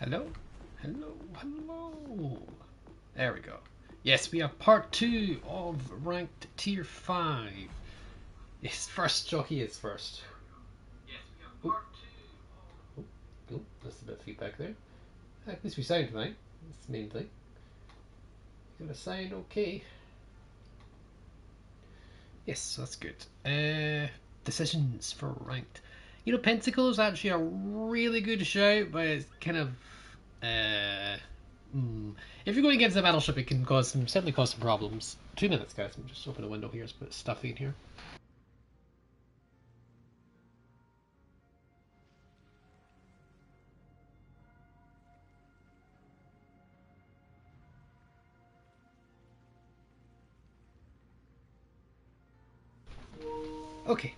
Hello? Hello? Hello? There we go. Yes, we have part 2 of ranked tier 5. Yes, first jockey is first. Yes, we have part 2 of... Oh, that's a bit of feedback there. At least we sound fine. That's the main thing. Gonna sound okay. Yes, so that's good. Decisions for ranked. You know, Pentacle is actually a really good shout, but it's kind of if you're going against a battleship, it can certainly cause some problems. 2 minutes, guys. I'm just open a window here. It's a bit stuffy in here. Okay.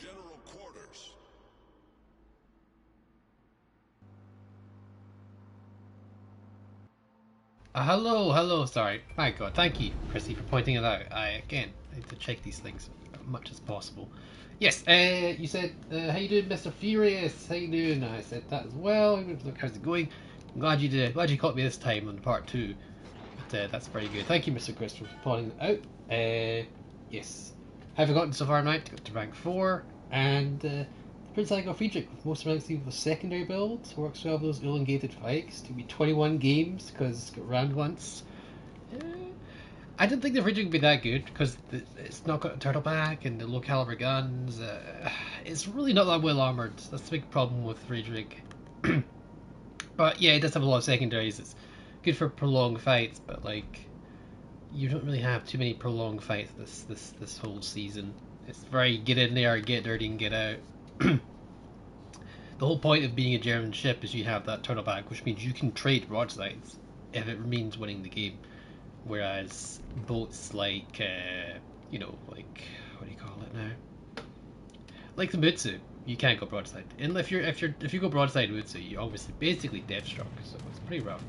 General quarters. Hello, sorry. My god, thank you, Chrissy, for pointing it out. I need to check these things as much as possible. Yes, you said, how you doing, Mr. Furious? How you doing? I said that as well. Look, how's it going? I'm glad you did. Glad you caught me this time on part 2. But that's very good. Thank you, Mr. Chris, for pointing it out. Yes. Have I gotten so far tonight? Got to rank 4, and Prince Igor Friedrich with most ranks with a secondary build. Works well with those elongated fights. To be 21 games because it's got round once. I didn't think the Friedrich would be that good because it's not got a turtleback and the low caliber guns. It's really not that well armored. That's the big problem with Friedrich. But yeah, it does have a lot of secondaries. It's good for prolonged fights, but like you don't really have too many prolonged fights this whole season. It's very get in there, get dirty, and get out. The The whole point of being a German ship is you have that turtleback, which means you can trade broadsides if it means winning the game. Whereas boats like, you know, like, what do you call it now? Like the Mutsu, you can't go broadside. And if you go broadside Mutsu, you're obviously basically dead struck, so it's pretty rough.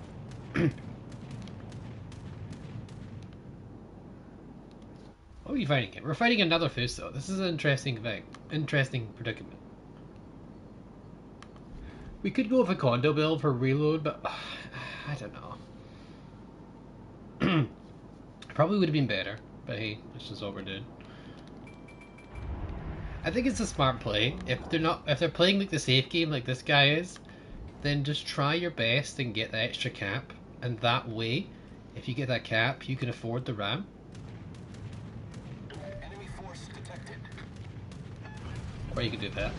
What are we fighting again? We're fighting another Fuso. This is an interesting thing. Interesting predicament. We could go with a condo build for reload, but I don't know. Probably would have been better, but hey, that's just what we're doing. I think it's a smart play. If they're playing like the safe game like this guy is, then just try your best and get the extra cap, and that way, if you get that cap, you can afford the ram. Enemy force detected. Or you can do that.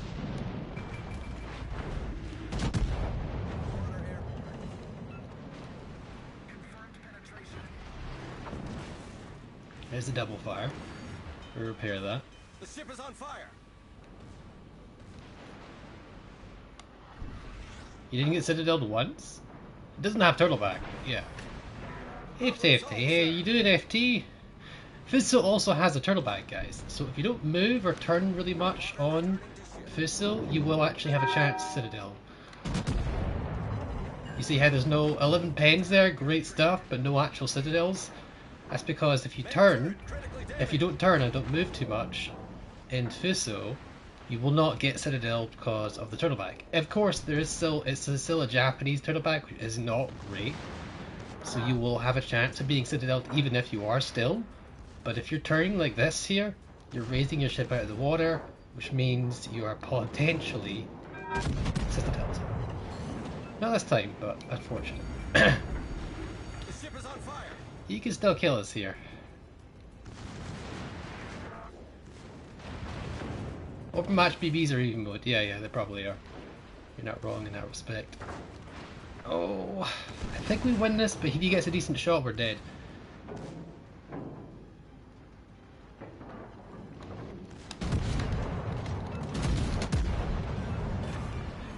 There's the double fire. We'll repair that. The ship is on fire. You didn't get Citadel once? It doesn't have turtleback, but yeah. FT. Hey, you doing FT? Fuso also has a turtleback, guys. So if you don't move or turn really much on Fuso, you will actually have a chance Citadel. You see how there's no 11 pens there? Great stuff, but no actual Citadels. That's because if you don't turn and don't move too much in Fuso, you will not get Citadel because of the turtleback. Of course, it's still a Japanese turtleback, which is not great. So you will have a chance of being Citadel even if you are still. But if you're turning like this here, you're raising your ship out of the water, which means you are potentially Citadels. Not this time, but unfortunate. The ship is on fire. You can still kill us here. Open match BBs are even mode. Yeah, they probably are. You're not wrong in that respect. Oh, I think we win this, but if he gets a decent shot, we're dead.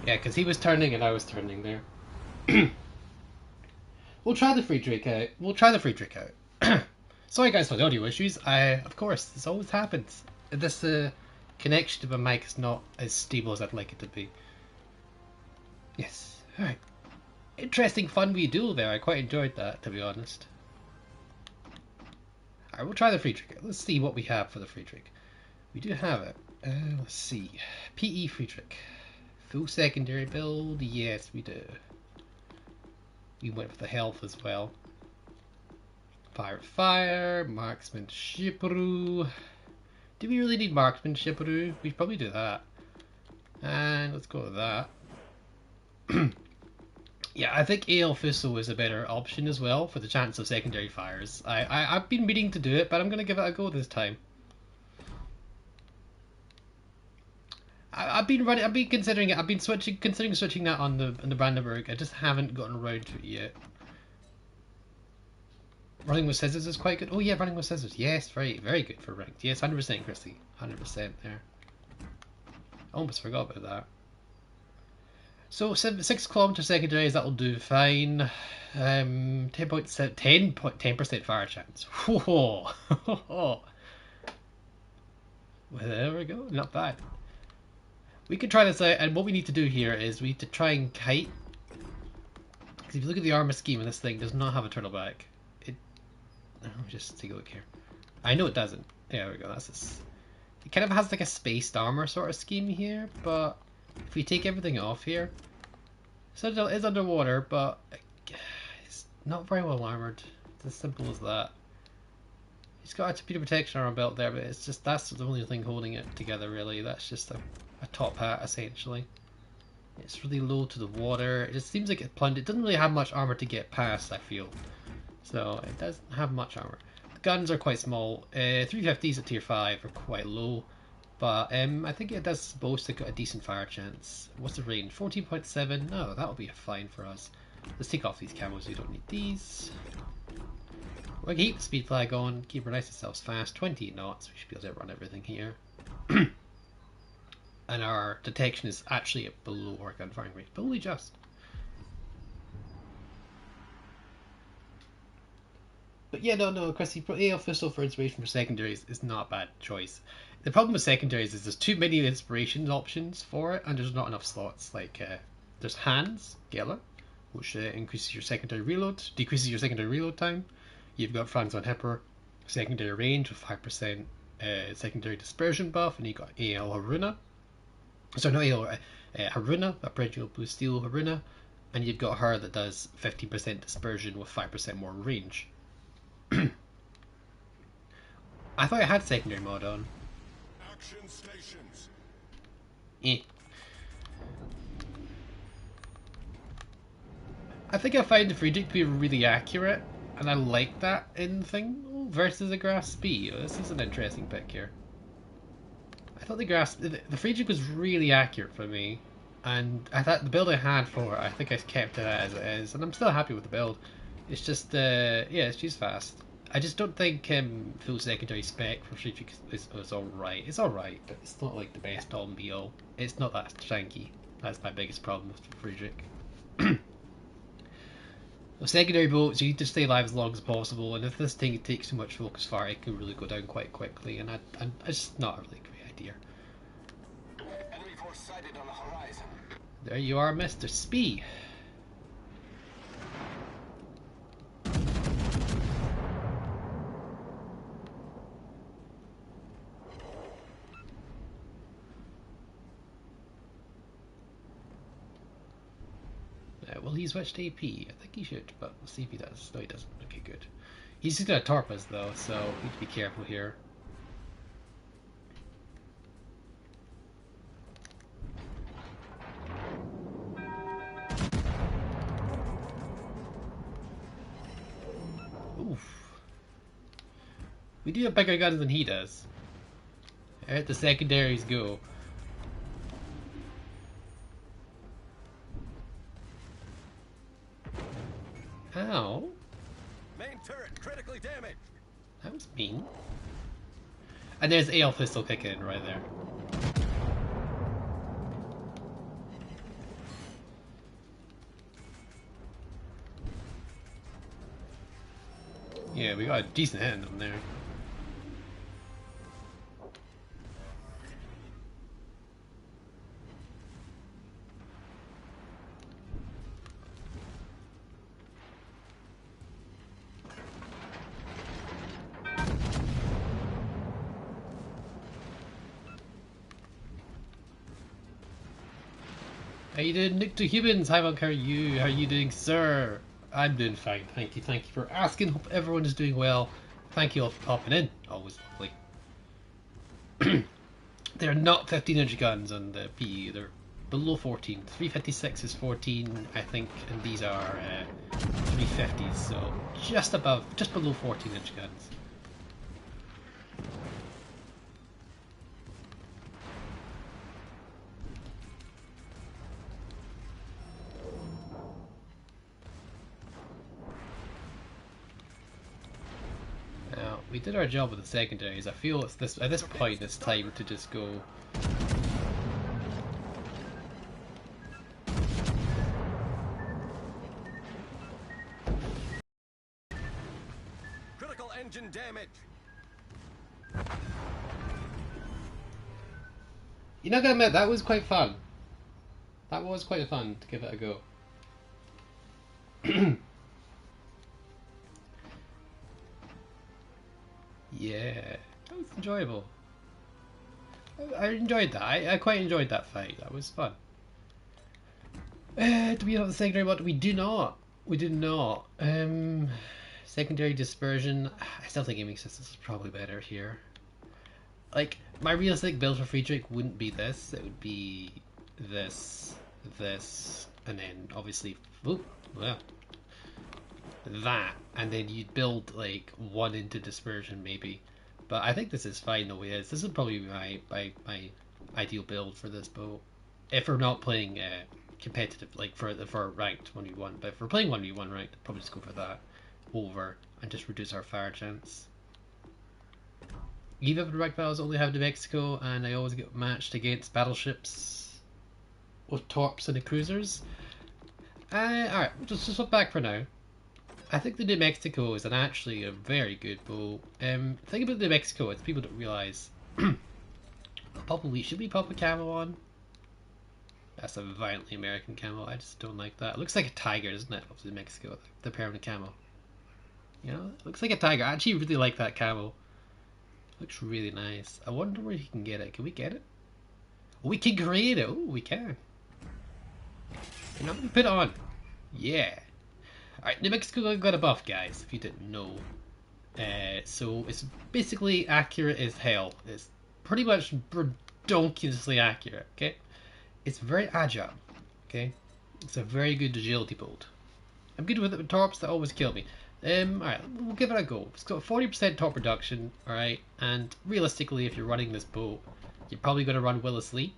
Yeah, because he was turning and I was turning there. We'll try the free trick out. Sorry guys for the audio issues. Of course, this always happens. This connection to my mic is not as stable as I'd like it to be. Yes, alright. Interesting fun wee duel there. I quite enjoyed that, to be honest. Alright, we'll try the free trick. Let's see what we have for the free trick. We do have it. Let's see. PE free trick. Full secondary build. Yes, we do. We went with the health as well. Fire, marksman, shipperoo. Do we really need marksman, shipperoo? We should probably do that. And let's go with that. Yeah, I think AL Fuso is a better option as well for the chance of secondary fires. I've been meaning to do it, but I'm going to give it a go this time. I've been considering it. I've been considering switching that on the Brandenburg. I just haven't gotten around to it yet. Running with scissors is quite good. Oh yeah, running with scissors. Yes, very good for ranked. Yes, 100%, Chrissy. 100% there. Almost forgot about that. So 6 kilometer secondaries, that'll do fine. 10% fire chance. Whoa. Well, there we go. Not bad. We could try this out, and what we need to do here is we need to try and kite. Because if you look at the armor scheme of this thing, it does not have a turtleback. Let me just take a look here. I know it doesn't. There we go. That's this. It kind of has like a spaced armor sort of scheme here, but if we take everything off here, Citadel is underwater, but it's not very well armored. It's as simple as that. He's got a torpedo protection armor belt there, but it's just that's the only thing holding it together really. That's just a top hat essentially. It's really low to the water. It just seems like it plunged. It doesn't really have much armor to get past, I feel. So it doesn't have much armor. The guns are quite small. 350s at tier 5 are quite low, but I think it does boast a decent fire chance. What's the range? 14.7. No, that'll be fine for us. Let's take off these camos. We don't need these. We'll keep the speed flag on. Keep our nice ourselves fast. 28 knots. We should be able to run everything here. and our detection is actually below our gun firing rate, but only just. But yeah, no, Chrissy, AL Thistle for inspiration for secondaries is not a bad choice. The problem with secondaries is there's too many inspiration options for it, and there's not enough slots. Like, there's Hands, Geller, which increases your secondary reload, decreases your secondary reload time. You've got Franz von Hipper, secondary range with 5% secondary dispersion buff, and you've got AL Haruna. So, not AL, Haruna, Abridged Blue Steel Haruna, and you've got her that does 15% dispersion with 5% more range. I thought I had secondary mod on. Action stations. Eh. I think I find the Friedrich to be really accurate, and I like that in thing versus the Grasp B. This is an interesting pick here. I thought the Friedrich was really accurate for me, and I thought the build I had for it, I think I kept it as it is, and I'm still happy with the build. It's just, yeah, she's fast. I just don't think full secondary spec for Friedrich is alright. It's alright, but it's not like the best all and be all. It's not that stanky. That's my biggest problem with Friedrich. With secondary bolts, you need to stay alive as long as possible, and if this thing takes too much focus fire, it can really go down quite quickly, and it's not a really great idea. Enemy force sighted on the horizon. There you are, Mr. Spee. Will he switch to AP? I think he should, but we'll see if he does. No, he doesn't. Okay, good. He's just got Torpas though, so we need to be careful here. Oof. We do have bigger guns than he does. Let the secondaries go. Ow. Main turret critically damaged. That was mean. And there's AL Pistol kicking in right there. Yeah, we got a decent hit on there. How you doing, Nick to Humans? How are you? How are you doing, sir? I'm doing fine, thank you. Thank you for asking. Hope everyone is doing well. Thank you all for popping in. Always lovely. They're not 15-inch guns on the PE. They're below 14. 356 is 14, I think, and these are 350s, so just below 14-inch guns. We did our job with the secondaries. I feel it's at this point it's time to just go. Critical engine damage. You're not gonna admit that was quite fun. That was quite fun to give it a go. Yeah, that was enjoyable. I enjoyed that. I quite enjoyed that fight. That was fun. Do we have the secondary? What we do not. We did not. Secondary dispersion. I still think aiming systems is probably better here. Like my realistic build for Friedrich wouldn't be this. It would be this, and then obviously, well, that, and then you'd build like one into dispersion maybe. But I think this is fine the way it is. This is probably my ideal build for this boat. If we're not playing competitive, like for ranked 1v1, but if we're playing 1v1 ranked, I'd probably just go for that over and just reduce our fire chance. Even if direct battles only have New Mexico, and I always get matched against battleships with torps and the cruisers. Alright, just flip back for now. I think the New Mexico is actually a very good bow. Thing about New Mexico is people don't realise. Probably should we pop a camo on? That's a violently American camo. I just don't like that. It looks like a tiger, doesn't it? Of New Mexico, the permanent camo. You know, it looks like a tiger. I actually really like that camo. Looks really nice. I wonder where you can get it. Can we get it? Oh, we can create it. Oh, we can. You know, we put it on. Yeah. Alright, New Mexico got a buff, guys, if you didn't know. So it's basically accurate as hell. It's pretty much redonkulously accurate, okay? It's very agile, okay? It's a very good agility build. I'm good with it with torps that always kill me. Alright, we'll give it a go. It's got 40% top reduction, alright? And realistically, if you're running this boat, you're probably going to run Willis Lee.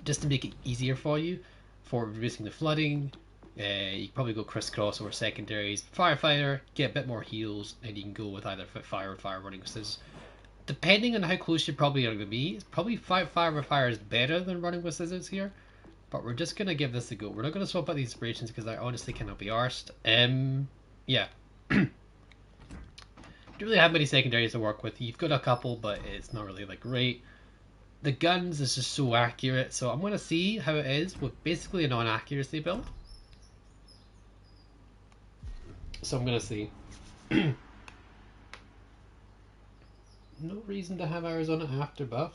Just to make it easier for you, for reducing the flooding. You can probably go crisscross over secondaries. Firefighter, get a bit more heals, and you can go with either fire or fire running with scissors. Depending on how close you probably are going to be, it's probably fire with fire is better than running with scissors here. But we're just going to give this a go. We're not going to swap out the inspirations because I honestly cannot be arsed. Yeah. Don't really have many secondaries to work with. You've got a couple, but it's not really like great. The guns is just so accurate, so I'm going to see how it is with basically a non-accuracy build. So I'm going to see. No reason to have Arizona after buff.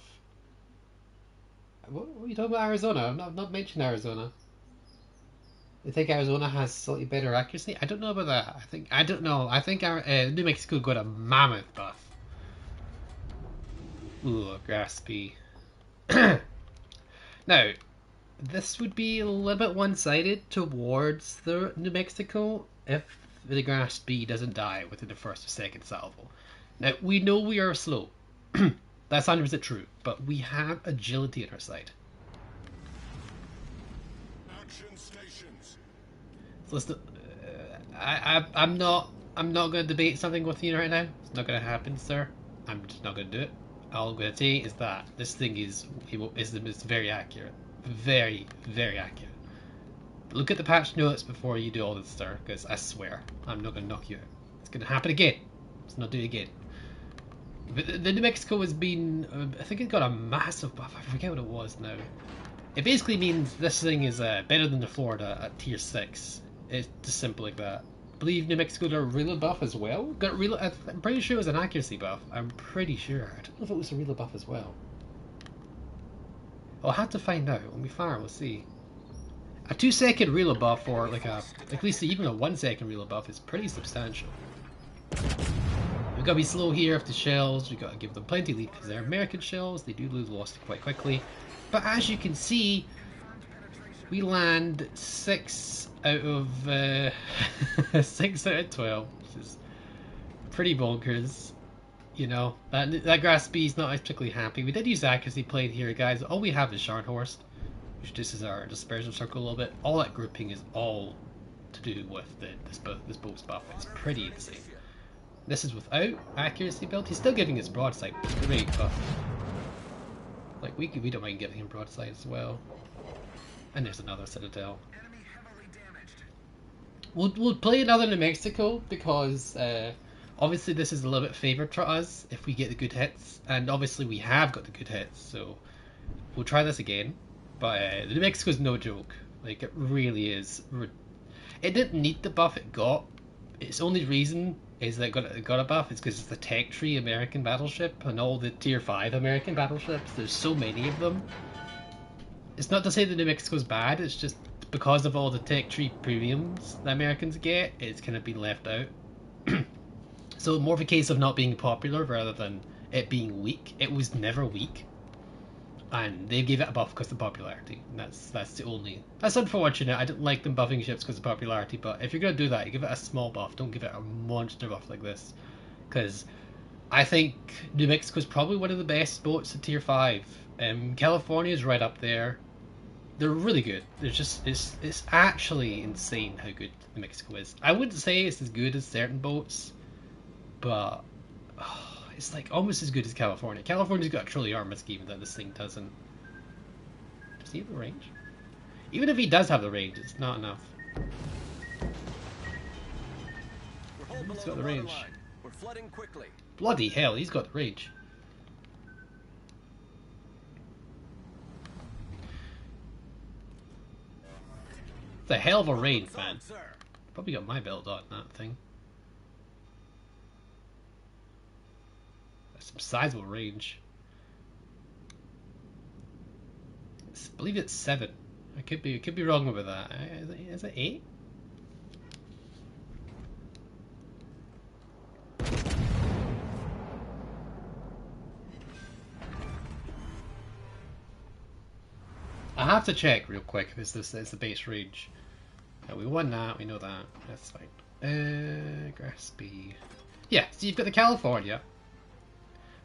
What are you talking about Arizona? I've not mentioned Arizona. You think Arizona has slightly better accuracy? I don't know about that. I don't know. I think New Mexico got a mammoth buff. Ooh, graspy. Now, this would be a little bit one-sided towards the New Mexico if the Graspy doesn't die within the first or second salvo. Now, we know we are slow. That's 100% true, but we have agility on our side. Action stations. So let's I'm not going to debate something with you right now. It's not going to happen, sir. I'm just not going to do it. All I'm going to say is that this thing is very accurate. Very, very accurate. But look at the patch notes before you do all this, sir, because I swear, I'm not going to knock you out. It's going to happen again. Let's not do it again. But the New Mexico has been, I think it got a massive buff. I forget what it was now. It basically means this thing is better than the Florida at tier 6. It's just simple like that. I believe New Mexico got a reload buff as well. Got reload. I'm pretty sure it was an accuracy buff. I'm pretty sure. I don't know if it was a reload buff as well. I'll have to find out when we fire. We'll see. A 2-second reload buff, or like at least even a 1-second reload buff, is pretty substantial. We've got to be slow here with the shells. We've got to give them plenty of lead because they're American shells. They do lose velocity quite quickly. But as you can see, we land 6 out of 6 out of 12, which is pretty bonkers. You know, that Graspy is not particularly happy. We did use accuracy plate here, guys. All we have is Scharnhorst, which reduces our dispersion circle a little bit. All that grouping is all to do with this boat's buff. It's pretty insane. This is without accuracy build. He's still giving us broadside, which is great, but like we don't mind giving him broadside as well. And there's another Citadel. We'll play another New Mexico because obviously this is a little bit favoured for us if we get the good hits, and obviously we have got the good hits, so we'll try this again. But the New Mexico's no joke. Like, it really is. It didn't need the buff it got. Its only reason is that it got a buff is because it's the tech tree American battleship, and all the tier 5 American battleships, there's so many of them. It's not to say that New Mexico's bad, it's just because of all the tech tree premiums the Americans get, it's kind of been left out. So more of a case of not being popular rather than it being weak. It was never weak, and they gave it a buff because of popularity. And that's the only. That's unfortunate. I didn't like them buffing ships because of popularity. But if you're gonna do that, you give it a small buff. Don't give it a monster buff like this, because I think New Mexico is probably one of the best boats at tier 5. California is right up there. They're really good. They're just it's actually insane how good New Mexico is. I wouldn't say it's as good as certain boats, but It's like almost as good as California. California's got a truly armor scheme that this thing doesn't. Does he have the range? Even if he does have the range, it's not enough. He's got the range. We're flooding quickly. Bloody hell, he's got the range. It's a hell of a range, man. Probably got my build on that thing. That's some sizable range. I believe it's 7. I could be wrong about that. Is it 8? I have to check real quick if it's the base range. We won that, we know that. That's fine. Graspy. Yeah, so you've got the California,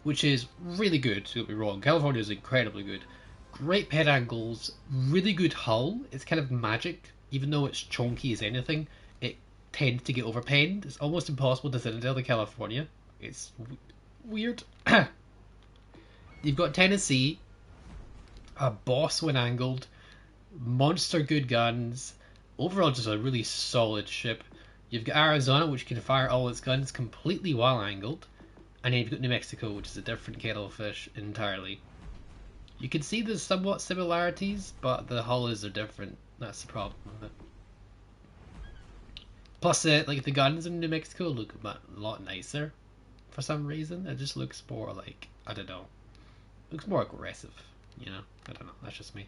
which is really good, don't be wrong. California is incredibly good. Great pet angles, really good hull. It's kind of magic, even though it's chunky as anything. It tends to get overpenned. It's almost impossible to Citadel the California. It's weird. You've got Tennessee, a boss when angled, monster good guns. Overall, just a really solid ship. You've got Arizona, which can fire all its guns completely while angled. And then you've got New Mexico, which is a different kettle of fish entirely. You can see there's somewhat similarities, but the hulls are different. That's the problem with it. Plus, like the guns in New Mexico look a lot nicer for some reason. It just looks more like, I don't know, looks more aggressive. You know, I don't know. That's just me.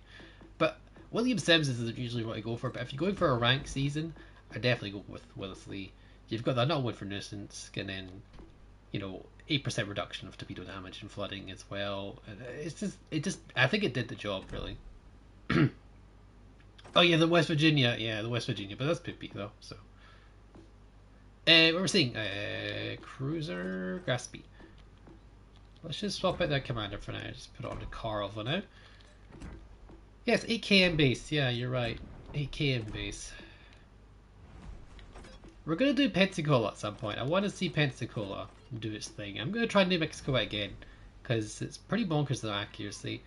But William Sims is usually what I go for. But if you're going for a rank season, I definitely go with Willis Lee. You've got that not one for nuisance, and then 8% reduction of torpedo damage and flooding as well. I think it did the job really. Oh yeah, the West Virginia, but that's Pippi though. So, what we're seeing, cruiser Graspy. Let's just swap out that commander for now. Just put it on to Carl for now. Yes, 8km base. Yeah, you're right. 8km base. We're going to do Pensacola at some point. I want to see Pensacola do its thing. I'm going to try New Mexico again, because it's pretty bonkers the accuracy.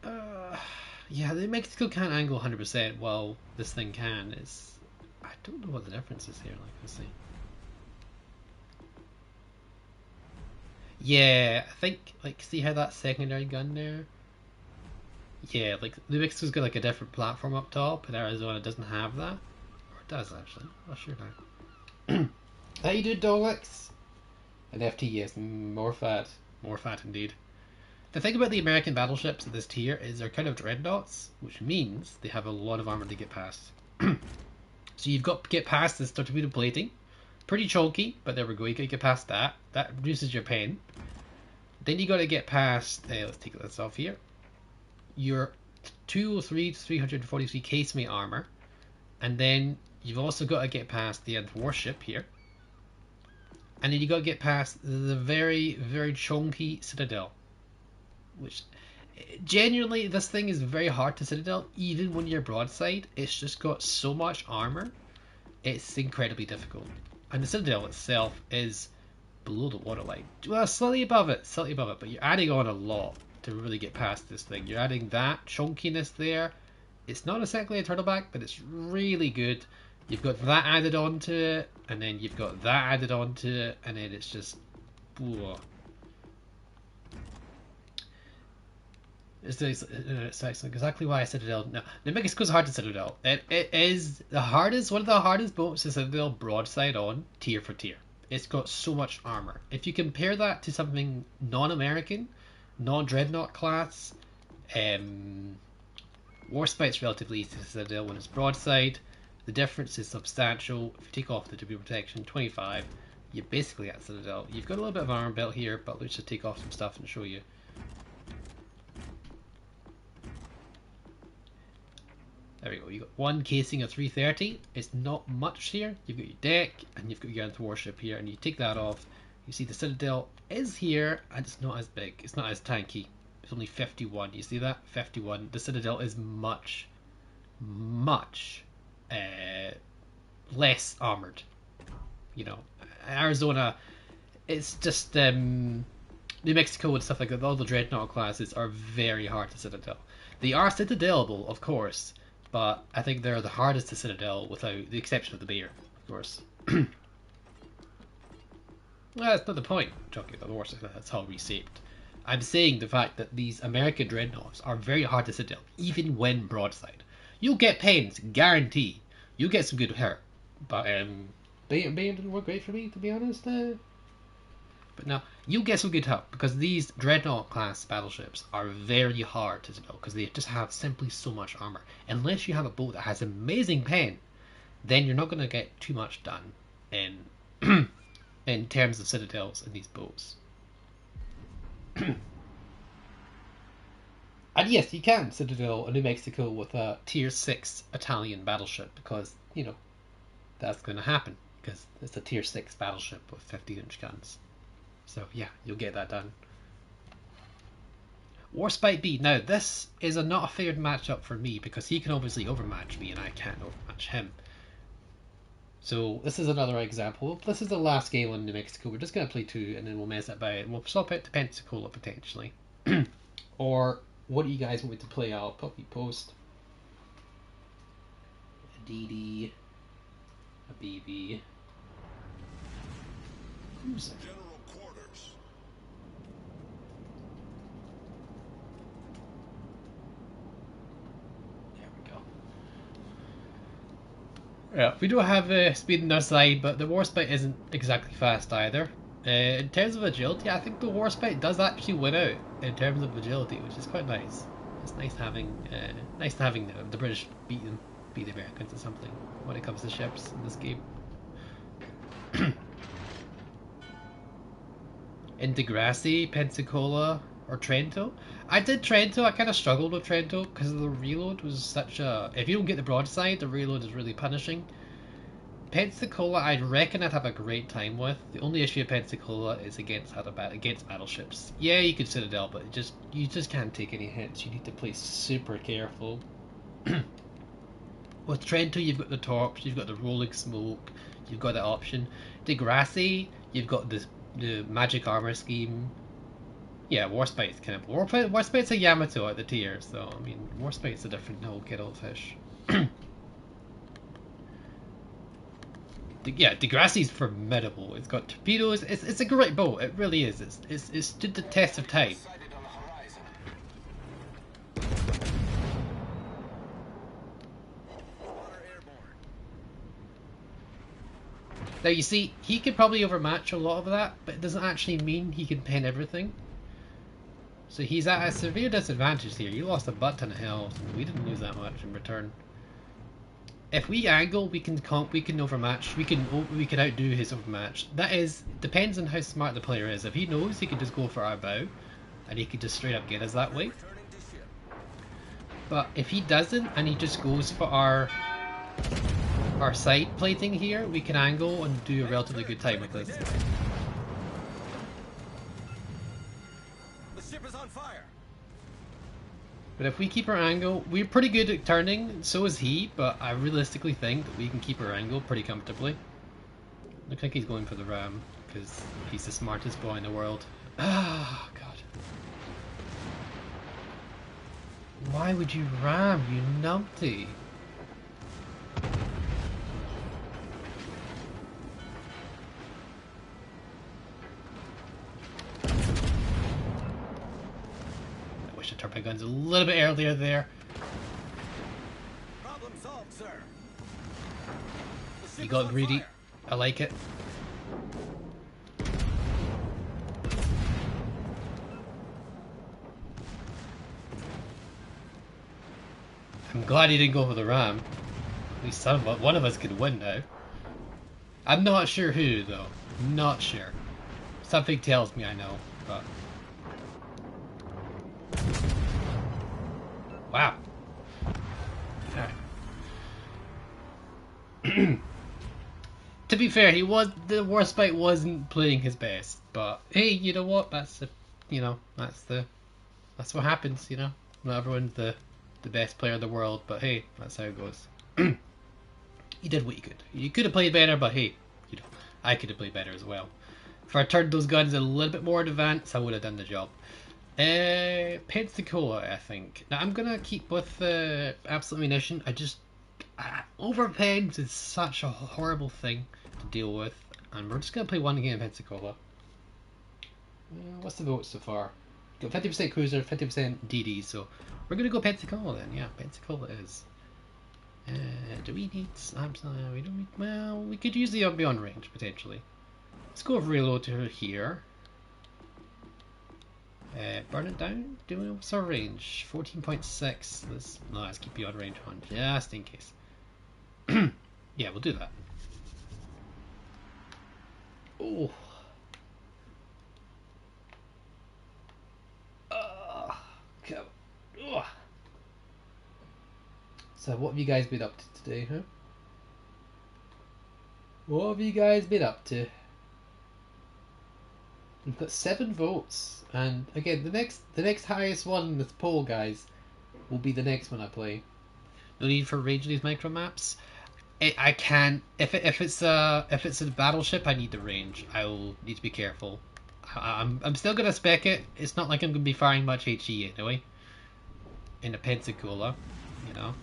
Yeah, New Mexico can't angle 100% while this thing can. I don't know what the difference is here. Like, let's see. Yeah, I think, like, see how that secondary gun there? Yeah, like, New Mexico's got, like, a different platform up top, and Arizona doesn't have that. Or it does, actually. Oh, sure now. How you doing, Dolix? An FT, yes, more fat. More fat, indeed. The thing about the American battleships at this tier is they're kind of dreadnoughts, which means they have a lot of armor to get past. So you've got to get past this torpedo plating. Pretty chunky, but there we go. You gotta get past that. That reduces your pen. Then you gotta get past. Let's take this off here. Your 203 to 343 casemate armor, and then you've also got to get past the nth warship here, and then you got to get past the very, very chunky Citadel, which genuinely this thing is very hard to Citadel. Even when you're broadside, it's just got so much armor. It's incredibly difficult. And the Citadel itself is below the waterline. Well, slightly above it, but you're adding on a lot to really get past this thing. You're adding that chunkiness there. It's not exactly a turtleback, but it's really good. You've got that added onto it, and then you've got that added onto it, and then it's just... Whoa. It's exactly why I Citadel. No, New Mexico's hard to Citadel. It is the hardest, one of the hardest boats to Citadel broadside on, tier for tier. It's got so much armor. If you compare that to something non-American, non-dreadnought class, Warspite's relatively easy to Citadel when it's broadside. The difference is substantial. If you take off the torpedo protection, 25, you're basically at Citadel. You've got a little bit of armor belt here, but let's just take off some stuff and show you. There we go. You've got one casing of 330. It's not much here. You've got your deck, and you've got your warship here, and you take that off. You see the Citadel is here, and it's not as big. It's not as tanky. It's only 51. You see that? 51. The Citadel is much, much less armored. Arizona, it's just New Mexico and stuff like that. All the dreadnought classes are very hard to citadel. They are citadelable, of course, but I think they're the hardest to citadel, without the exception of the bear, of course. Well, that's not the point. I'm talking about the Warships. That's how reshaped. I'm saying the fact that these American dreadnoughts are very hard to citadel, even when broadside. You'll get pens, guarantee. You'll get some good hurt, but Bayern didn't work great for me, to be honest. But now, you'll get some good help, because these Dreadnought class battleships are very hard to build, because they just have simply so much armor. Unless you have a boat that has amazing pen, then you're not going to get too much done in in terms of citadels in these boats. And yes, you can citadel a New Mexico with a tier 6 Italian battleship, because, you know, that's going to happen, because it's a tier 6 battleship with 50-inch guns. So yeah, you'll get that done. Warspite B. Now this is not a fair matchup for me, because he can obviously overmatch me and I can't overmatch him. So this is another example. This is the last game on New Mexico. We're just going to play 2 and then we'll mess it about and we'll swap it to Pensacola potentially. Or what do you guys want me to play? I'll probably post a DD, a BB. Who's General quarters. There we go. Yeah, we don't have speed on our side, but the Warspite isn't exactly fast either. In terms of agility, I think the Warspite does actually win out in terms of agility, which is quite nice. It's nice having the British beat the Americans or something when it comes to ships in this game. In Degrassi, Pensacola, or Trento. I did Trento. I kind of struggled with Trento because the reload was such a... If you don't get the broadside, the reload is really punishing. Pensacola, I reckon I'd have a great time with. The only issue with Pensacola is against battleships. Yeah, you could citadel, but you just can't take any hits. You need to play super careful. With Trento, you've got the torps, you've got the rolling smoke, you've got the option. Degrassi, you've got the magic armor scheme. Yeah, Warspite's kind of... Warspite's a Yamato at the tier, so, I mean, Warspite's a different whole kettle of fish. Yeah, Degrassi's formidable. It's got torpedoes. It's a great boat. It really is. It's stood the test of time. Sighted on the horizon. Water airborne. Now you see, he could probably overmatch a lot of that, but it doesn't actually mean he can pen everything. So he's at a severe disadvantage here. You lost a butt ton of health, and we didn't lose that much in return. If we angle, we can overmatch. We can outdo his overmatch. That is, depends on how smart the player is. If he knows, he can just go for our bow, and he can just straight up get us that way. But if he doesn't, and he just goes for our side plating here, we can angle and do a relatively good time with this. The ship is on fire. But if we keep our angle, we're pretty good at turning, so is he, but I realistically think that we can keep our angle pretty comfortably. Looks like he's going for the ram, because he's the smartest boy in the world. Ah, God. Why would you ram, you numpty? The torpedo guns a little bit earlier there. Problem solved, sir. You got greedy. Fire. I like it. I'm glad he didn't go for the ram. At least one of us could win now. I'm not sure who though. Not sure. Something tells me I know, but... Wow. Okay. To be fair, the Warspite wasn't playing his best, but hey, you know what? That's what happens. You know, not everyone's the best player in the world, but hey, that's how it goes. You did what you could. You could have played better, but hey, I could have played better as well. If I turned those guns a little bit more advanced, I would have done the job. Pensacola, I think. Now I'm gonna keep with the absolute munition. Overpens is such a horrible thing to deal with, and we're just gonna play one game Pensacola. What's the vote so far? Got 50% cruiser, 50% DD, so we're gonna go Pensacola then. Yeah, Pensacola is. Do we need slabs? We don't need. Well, we could use the beyond range potentially. Let's go reload to here. Burn it down. Do we what's our range? 14.6. Let's keep beyond range on just in case. Yeah, we'll do that. Oh. Come. Oh. So what have you guys been up to today, huh? What have you guys been up to? We've got 7 votes, and again, the next highest one in this poll, guys, will be the next one I play. No need for range these micro maps. I can if it's a battleship, I need the range. I will need to be careful. I'm still gonna spec it. It's not like I'm gonna be firing much HE anyway. In a Pensacola, you know.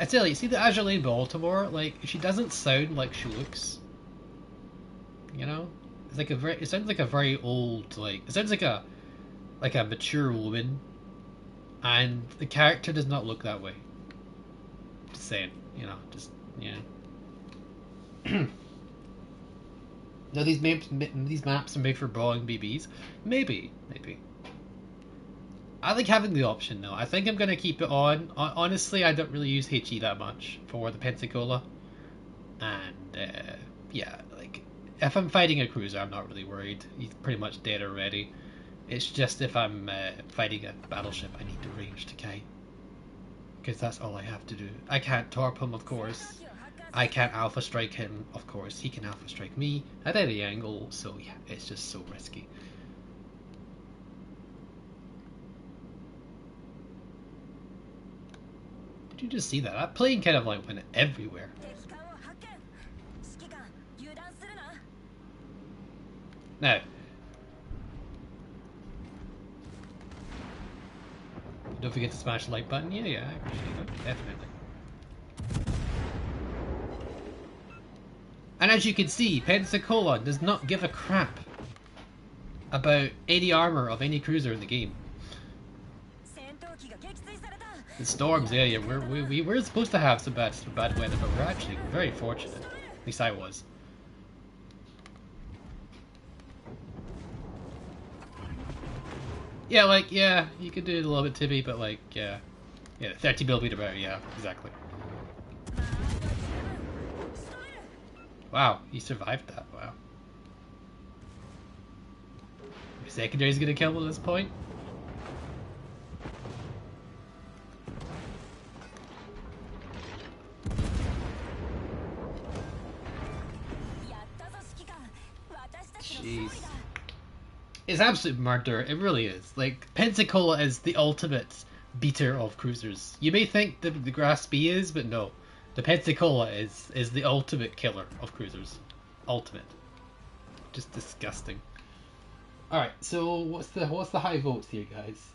I tell you, see the Azulene Baltimore? Like, she doesn't sound like she looks. You know, it's like it sounds like a very old, like it sounds like a mature woman, and the character does not look that way. Just saying, you know, just yeah. Now these maps are made for brawling BBs. Maybe. I like having the option though. I think I'm gonna keep it on. Honestly, I don't really use HE that much for the Pensacola, and yeah, like if I'm fighting a cruiser, I'm not really worried. He's pretty much dead already. It's just if I'm fighting a battleship, I need the range to kite, because that's all I have to do. I can't torp him, of course. I can't alpha strike him, of course. He can alpha strike me at any angle. So yeah, it's just so risky. Did you just see that? That plane kind of like went everywhere. Now, don't forget to smash the like button. Yeah, I appreciate it. Definitely. And as you can see, Pensacola does not give a crap about any armor of any cruiser in the game. The storms, yeah, we were supposed to have some bad weather, but we're actually very fortunate. At least I was. Yeah, like, yeah, you could do it a little bit tippy, but like, yeah, 30mm barrel, yeah, exactly. Wow, he survived that. Wow. Your secondary's gonna kill him at this point. Jeez. It's absolute murder. It really is. Like, Pensacola is the ultimate beater of cruisers. You may think the Grasp-B is, but no. The Pensacola is the ultimate killer of cruisers. Ultimate. Just disgusting. Alright, so what's the high votes here, guys?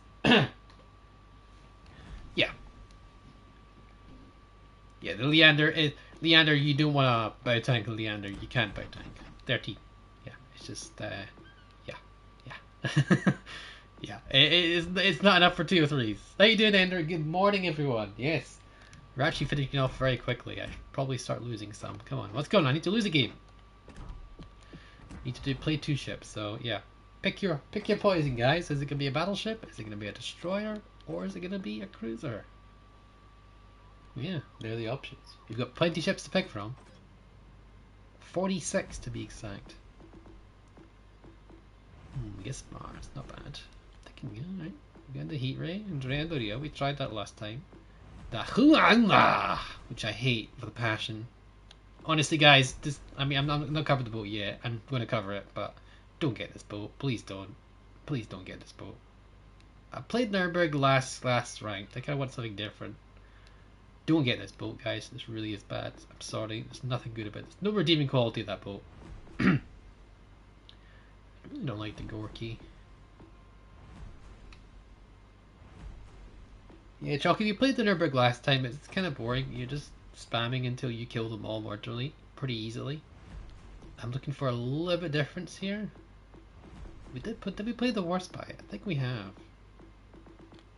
Yeah. Yeah, the Leander, you don't want to bow tank Leander. You can't bow tank. 13. Yeah, it's just yeah, it's not enough for 203s. How you doing, Ender? Good morning, everyone. Yes, we're actually finishing off very quickly. I should probably start losing some. Come on, what's going on? I need to lose a game. Need to play 2 ships. So yeah, pick your poison, guys. Is it gonna be a battleship? Is it gonna be a destroyer? Or is it gonna be a cruiser? Yeah, there are the options. You've got plenty of ships to pick from. 46 to be exact. Yes, Mars, not bad. Alright. We got the heat ray and Drendoria. We tried that last time. The Huanga, which I hate with a passion. Honestly, guys, I'm not covering the boat yet. I'm going to cover it, but don't get this boat. Please don't. Please don't get this boat. I played Nuremberg last ranked. I kind of want something different. Don't get this boat, guys. This really is bad. I'm sorry. There's nothing good about this. No redeeming quality of that boat. I really don't like the Gorky. Yeah, Chalky, you played the Nuremberg last time. It's kind of boring. You're just spamming until you kill them all pretty easily. I'm looking for a little bit difference here. Did we play the worst by it? I think we have.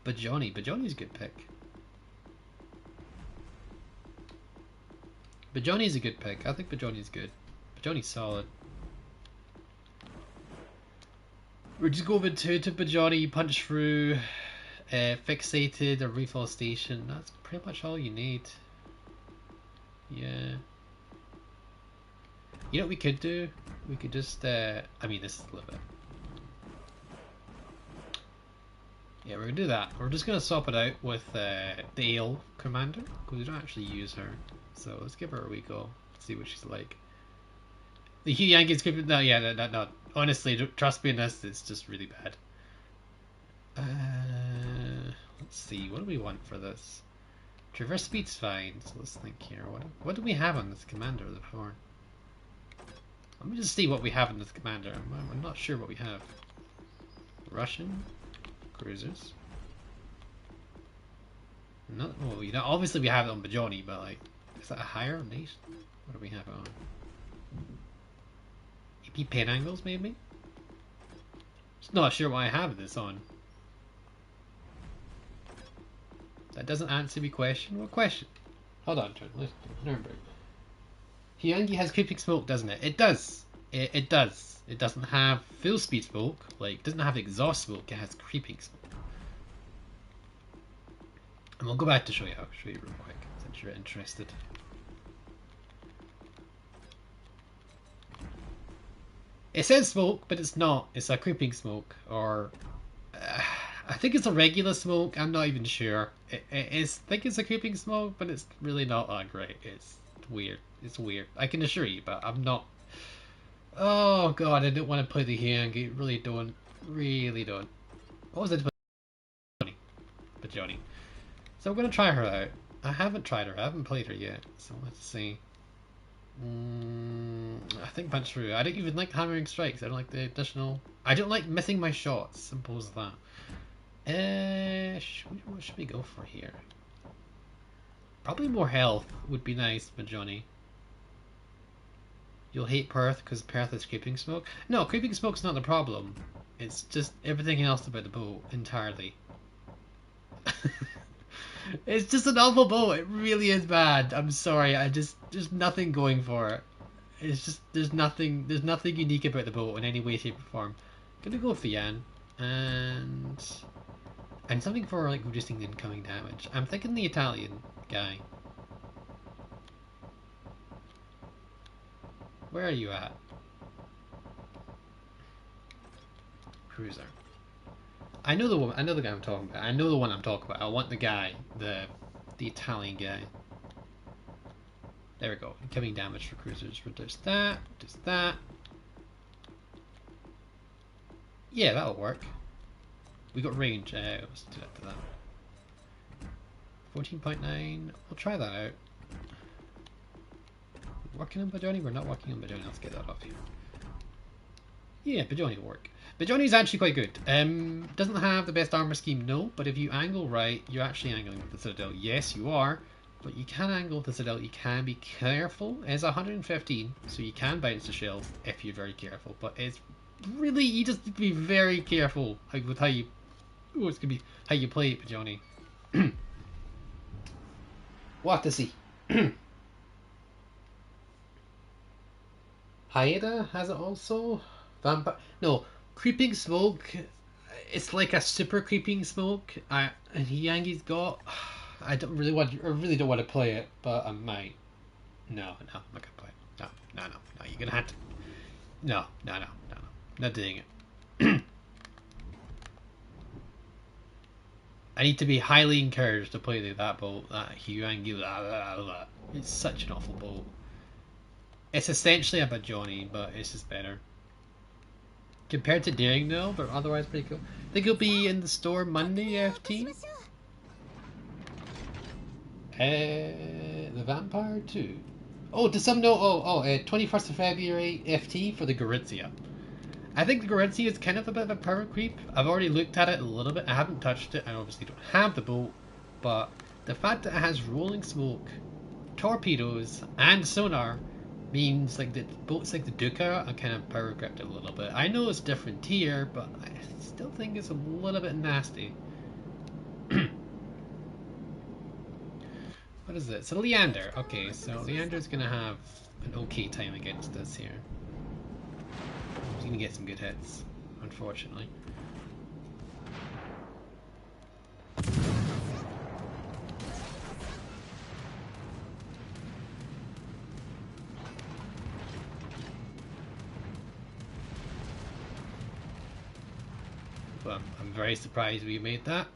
Bajoni's a good pick. Bajoni's a good pick. I think Bajoni's good. Bajoni's solid. We're just going to Bajoni, punch through, fixated, a refill station. That's pretty much all you need. Yeah. You know what we could do? We could just, I mean, this is a little bit. Yeah, we're gonna do that. We're just gonna swap it out with the Ale commander because we don't actually use her. So let's give her a wee go. See what she's like. The Hugh Yankees could no, yeah, no. Honestly, trust me in this. It's just really bad. Let's see. What do we want for this? Traverse speed's fine. So let's think here. What do we have on this commander before? Let me just see what we have in this commander. I'm not sure what we have. Russian cruisers. Not well, you know. Obviously, we have it on Bajoni, but like, is that a higher nation? What do we have it on? EP pen angles, maybe. Just not sure what I have this on. That doesn't answer my question. What question? Hold on, let's Nuremberg. Hyungi has creeping smoke, doesn't it? It does. It does. It doesn't have full speed smoke. Like, it doesn't have exhaust smoke. It has creeping smoke. And we'll go back to show you. I'll show you real quick since you're interested. It says smoke, but it's not. It's a creeping smoke, or I think it's a regular smoke. I'm not even sure. I think it's a creeping smoke, but it's really not that great. It's weird. It's weird. I can assure you, but I'm not. Oh god, I don't want to play the Hyungi. Really don't. Really don't. What was it? Bajoni. So I'm gonna try her out. I haven't tried her. I haven't played her yet. So let's see. I think punch through. I don't even like hammering strikes. I don't like the additional. I don't like missing my shots. Simple as that. What should we go for here? Probably more health would be nice, but Johnny. You'll hate Perth because Perth is creeping smoke. No, creeping smoke's not the problem. It's just everything else about the boat entirely. It's just an awful boat. It really is bad. I'm sorry. There's nothing going for it. It's just there's nothing unique about the boat in any way, shape, or form. Gonna go with the Yan and something for like reducing incoming damage. I'm thinking the Italian guy. Where are you at? Cruiser. I know the one. I know the guy I'm talking about. I know the one I'm talking about. I want the guy, the Italian guy. There we go. Incoming damage for cruisers. Reduce that. Reduce that. Yeah, that'll work. We got range. Let's do that to that. 14.9. We'll try that out. Working on Bajoni? We're not working on Bajoni. Let's get that off here. Yeah, Bajoni will work. Bajoni's actually quite good. Doesn't have the best armor scheme, no, but if you angle right, you're actually angling with the Citadel. Yes, you are, but you can angle with the Citadel. You can be careful. It's 115, so you can bounce the shells if you're very careful, but it's really, you just need to be very careful with how you, it's gonna be how you play it, Bajoni. We'll have to see. Haida has it also. Vampire, no, creeping smoke. It's like a super creeping smoke. And Yangi's got. I really don't want to play it, but I might. No, I'm not gonna play it. No. You're gonna have to. No. Not doing it. I need to be highly encouraged to play that boat. That Yangi. It's such an awful boat. It's essentially a Bajoni, but it's just better. Compared to Daring though, but otherwise pretty cool. I think it'll be in the store Monday, FT. The Vampire 2. Oh, to some note, 21st of February FT for the Gorizia. I think the Gorizia is kind of a bit of a power creep. I've already looked at it a little bit. I haven't touched it. I obviously don't have the boat, but the fact that it has rolling smoke, torpedoes, and sonar means like the boats like the Duca are kind of power creeped a little bit. I know it's different tier, but I still think it's a little bit nasty. What is it? So Leander. Okay, so Leander's gonna have an okay time against this here. He's gonna get some good hits, unfortunately. Well, I'm very surprised we made that.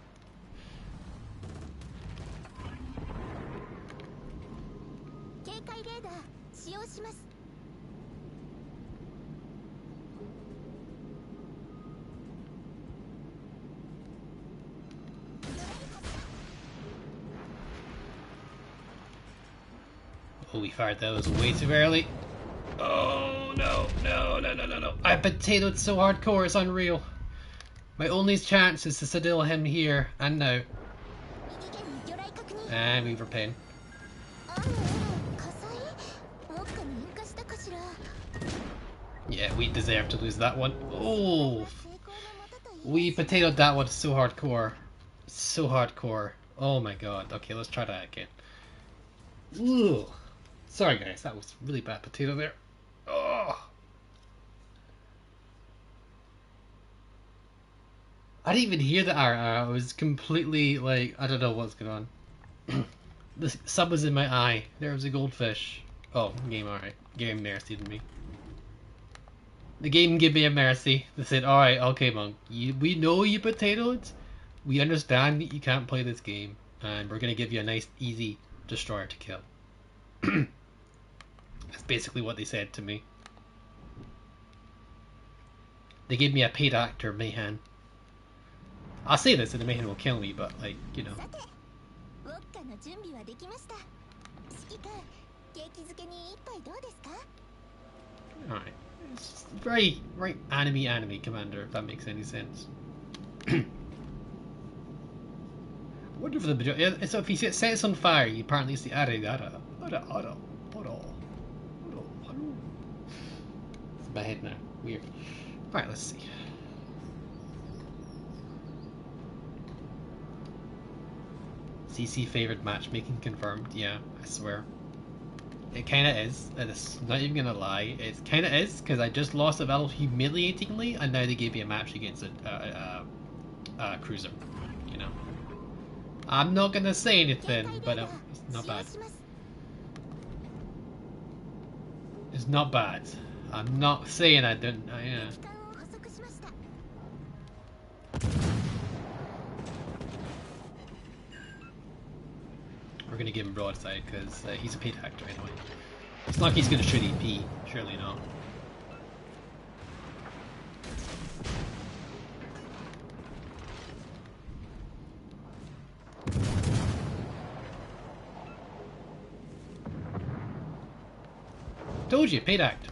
Oh, we fired those way too early. Oh, no. I potatoed so hardcore, it's unreal. My only chance is to sedil him here and now. And we repin. Yeah, we deserve to lose that one. Oh, we potatoed that one so hardcore. So hardcore. Oh my god. Okay, let's try that again. Ooh. Sorry guys, that was really bad potato there. Oh. I didn't even hear the R. I was completely like, I don't know what's going on. The sub was in my eye. There was a goldfish. Oh, game alright. Game mercied me. The game gave me a mercy. They said, alright, okay monk, we know you potatoed. We understand that you can't play this game. And we're going to give you a nice, easy destroyer to kill. That's basically what they said to me. They gave me a paid actor, Mayhem. I'll say this and the Mayhem will kill me, but like, you know. Alright. It's very anime commander, if that makes any sense. I wonder if the so if he sets on fire, you apparently see it's my head now. Weird. Alright, let's see. CC favored matchmaking confirmed. Yeah, I swear. It kinda is. It's not even gonna lie. It kinda is, because I just lost a battle humiliatingly, and now they gave me a match against a cruiser. You know. I'm not gonna say anything, but it's not bad. It's not bad. I'm not saying I didn't. Yeah. We're gonna give him broadside because he's a paid actor anyway. It's not like he's gonna shoot EP. Surely not. Told you, paid actor.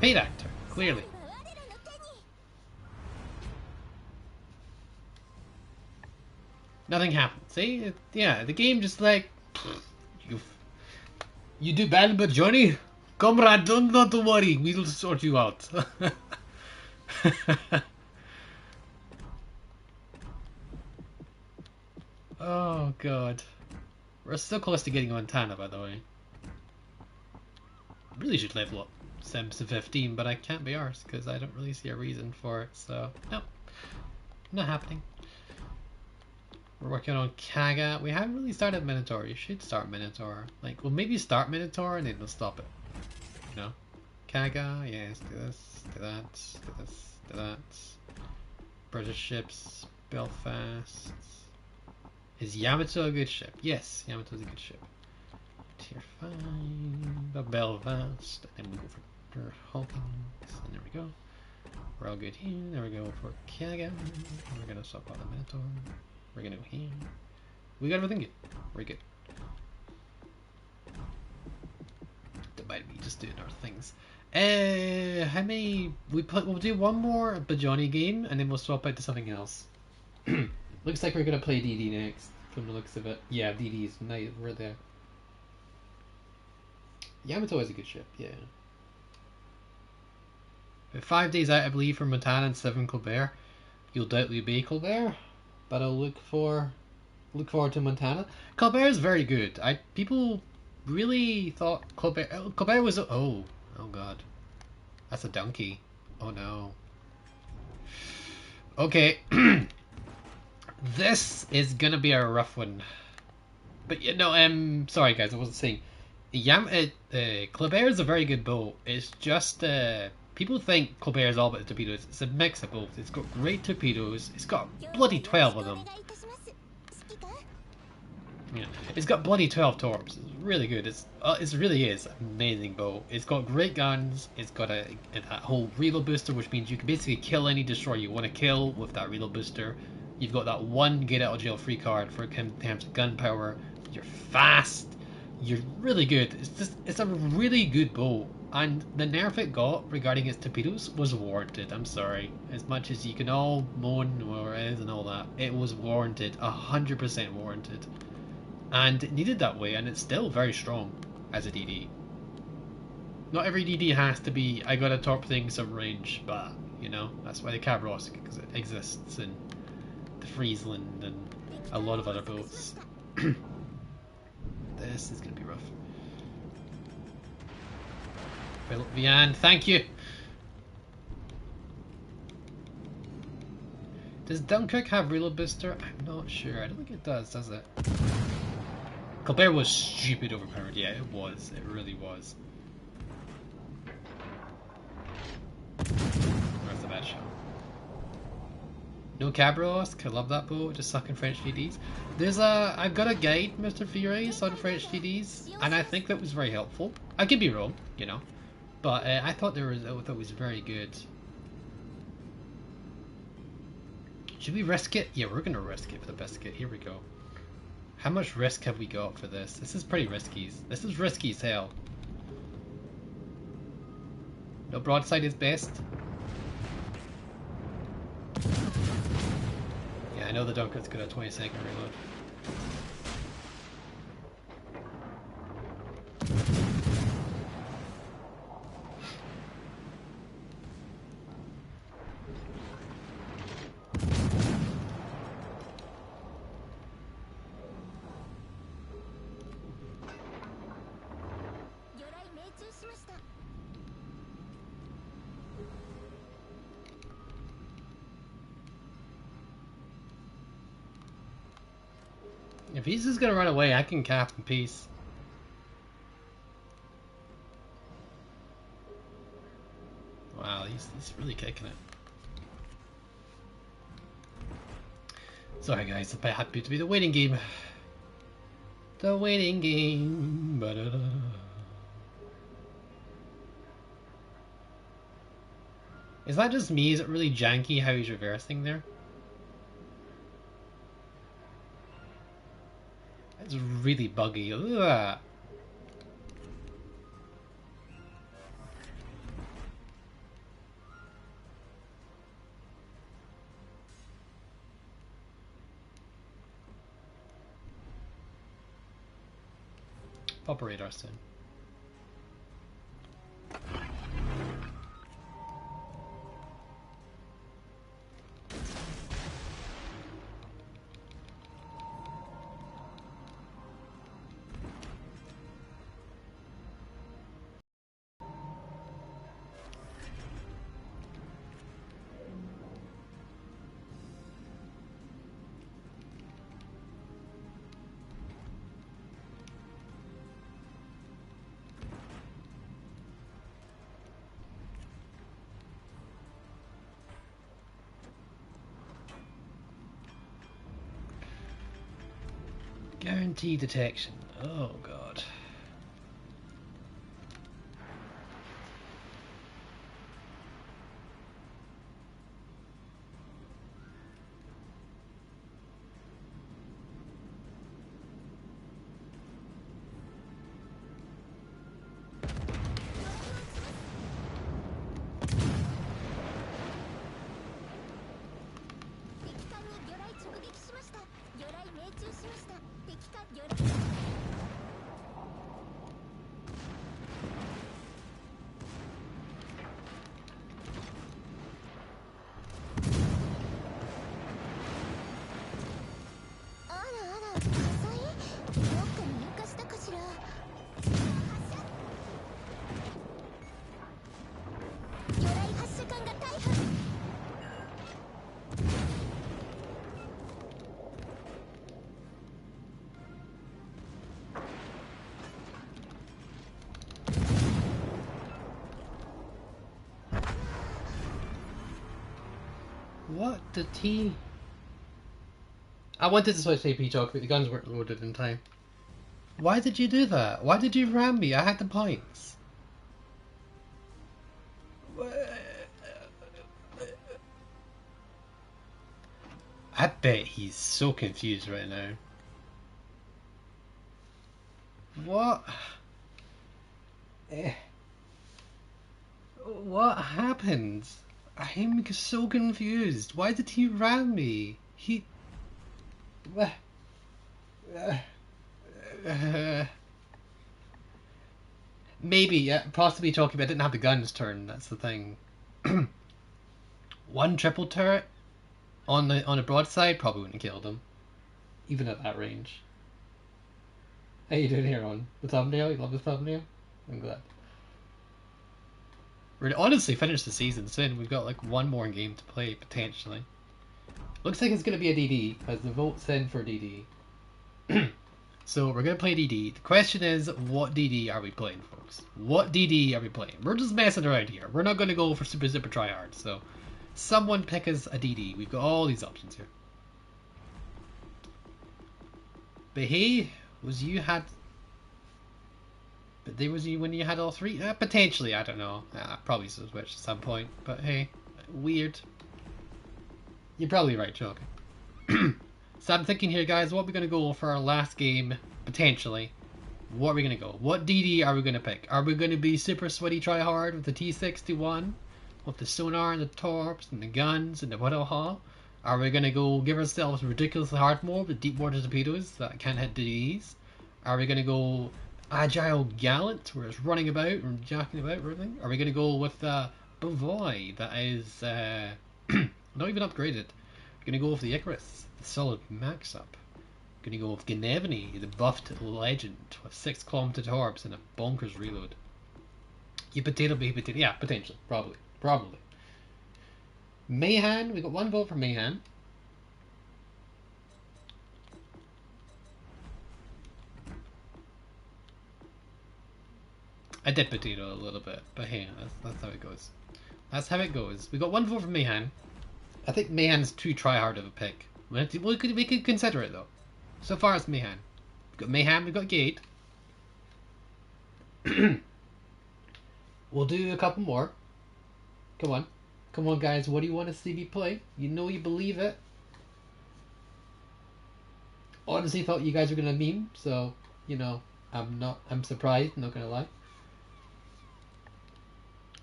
Paid actor, clearly. Nothing happened. See? Yeah, the game just like... You do bad, but Johnny? Comrade, not worry. We'll sort you out. Oh, God. We're so close to getting Montana, by the way. Really should level up Sims to 15, but I can't be arsed because I don't really see a reason for it, so... Nope. Not happening. We're working on Kaga. We haven't really started Minotaur. You should start Minotaur. Like, well, maybe start Minotaur and then we'll stop it. You know? Kaga, yes, do this, do that, do this, do that. British ships, Belfast. Is Yamato a good ship? Yes, Yamato's a good ship. Tier 5, Belfast, and then we go for Hawkins, and there we go. We're all good here. There we go for Kagan. We're gonna swap out the Minotaur. We're gonna go here. We got everything good. We're good. That might be just doing our things. How many? We'll do one more Bajani game and then we'll swap out to something else. Looks like we're gonna play DD next, from the looks of it. Yeah, DD is nice. We're there. Yamato is a good ship. Yeah. 5 days out, I believe, from Montana and 7 Colbert. You'll doubtly be Colbert, but I'll look forward to Montana. Colbert is very good. People really thought Colbert was oh god, that's a donkey. Oh no. Okay, this is gonna be a rough one. But you know, sorry guys, I wasn't saying. Colbert is a very good boat. It's just people think Colbert is all about the torpedoes. It's a mix of both. It's got great torpedoes. It's got bloody 12 of them. Yeah, it's got bloody 12 torps. It's really good. It really is an amazing boat. It's got great guns. It's got that whole reload booster, which means you can basically kill any destroyer you want to kill with that reload booster. You've got that one get out of jail free card for in terms of gun power. You're fast. You're really good. It's a really good boat. And the nerf it got regarding its torpedoes was warranted. I'm sorry. As much as you can all moan or is and all that, it was warranted. 100% warranted. And it needed that way, and it's still very strong as a DD. Not every DD has to be, I got a torp thing, some range, but, you know, that's why the Cabros exists in the Friesland and a lot of other boats. This is going to be rough. Philip Vian, thank you! Does Dunkirk have reload booster? I'm not sure. I don't think it does it? Colbert was stupid overpowered. Yeah, it was. It really was. Where's the bad shot? No Cabros. I love that boat. Just sucking French GDs. I've got a guide, Mr. Furious, on French GDs, and I think that was very helpful. I could be wrong, you know, but I thought it was very good. Should we risk it? Yeah, we're gonna risk it for the biscuit. Here we go. How much risk have we got for this? This is pretty risky. This is risky as hell. No, broadside is best. Yeah, I know the Dunker's got a 20-second reload. If he's just gonna run away, I can cap in peace. Wow, he's really kicking it. Sorry guys, I'm happy to be the waiting game. The waiting game. Ba-da-da. Is that just me? Is it really janky how he's reversing there? It's really buggy. Ugh. Pop a radar soon. Guaranteed detection. Oh god. What did he... I wanted to switch AP talk, but the guns weren't loaded in time. Why did you do that? Why did you ram me? I had the points. I bet he's so confused right now. What? What happened? I'm so confused. Why did he ram me? He... Maybe, possibly talking about I didn't have the guns turned, that's the thing. One triple turret on a broadside probably wouldn't have killed him. Even at that range. How you doing here on the thumbnail? You love the thumbnail? I'm glad. We're gonna honestly finish the season soon. We've got like one more game to play, potentially. Looks like it's gonna be a DD, as the vote's in for DD. So we're gonna play DD. The question is, what DD are we playing, folks? What DD are we playing? We're just messing around here. We're not gonna go for super tryhard, so someone pick us a DD. We've got all these options here. But hey, was you had... But there was you when you had all three? Potentially, I don't know. Probably switch at some point. But hey, weird. You're probably right, joking. So I'm thinking here, guys, what are we going to go for our last game, potentially? What are we going to go? What DD are we going to pick? Are we going to be super sweaty tryhard with the T61? With the sonar and the torps and the guns and the Widowhaul? Are we going to go give ourselves ridiculously hard mode with deep water torpedoes that can't hit DDs? Are we going to go agile gallant, where it's running about and jacking about everything? Are we going to go with Bavoy, that is not even upgraded? Going to go with the Icarus, the solid max up. Going to go with Gnevny, the buffed legend with 6 kilometer torps and a bonkers reload. You potato, baby potato. Yeah, potentially, probably. Mayhan, we got one vote for Mayhan. I did potato a little bit, but hey, that's how it goes. That's how it goes. We got one vote for Mayhan. I think Mayhan's too try-hard of a pick. We could consider it though. So far it's Mayhan. We've got Mayhan, we've got Gate. We'll do a couple more. Come on. Come on guys, what do you want to see me play? You know you believe it. Honestly thought you guys were gonna meme, so you know, I'm surprised, not gonna lie.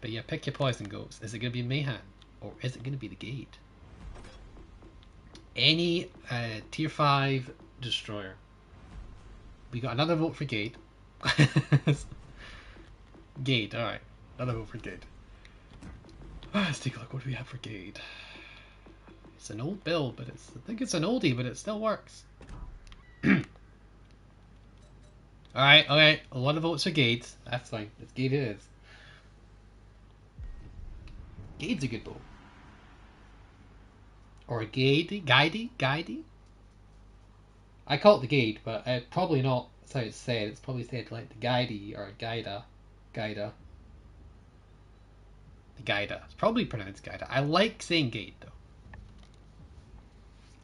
But yeah, pick your poison goes. Is it gonna be Mayhan? Or is it gonna be the Gate? Any tier 5 destroyer. We got another vote for Gate. Gate, alright. Another vote for Gate. Let's take a look what we have for Gate. It's an old build, but I think it's an oldie, but it still works. Alright, okay. A lot of votes for Gate. That's fine. It's Gate it is. Gate's a good vote. Or a Guidey? I call it the Gate, but probably not that's how it's said. It's probably said like the Guidey or Gaida. The Gaida. It's probably pronounced Gaida. I like saying Gate though.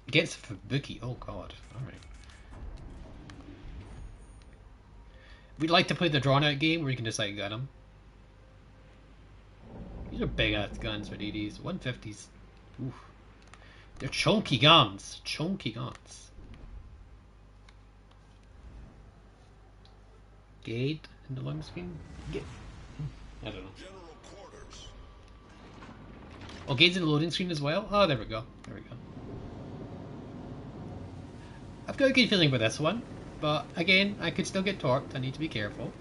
Gate's for Bookie. Oh god. Alright. We'd like to play the drawn out game where you can just like gun them. These are big ass guns for DDs. 150s. Oof. They're chunky guns. Gate in the loading screen? I don't know. Oh, Gate's in the loading screen as well? Oh, there we go. I've got a good feeling with this one, but again, I could still get torqued. I need to be careful.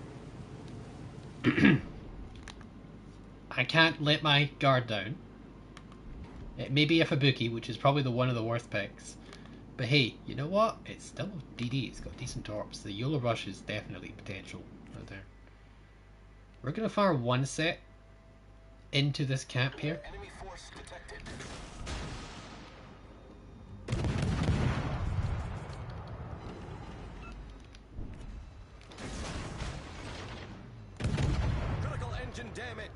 I can't let my guard down. It may be a Fubuki, which is probably one of the worst picks. But hey, you know what? It's still DD. It's got decent torps. The YOLO Rush is definitely potential out there. We're going to fire one set into this camp here. Enemy force detected. Critical engine damage.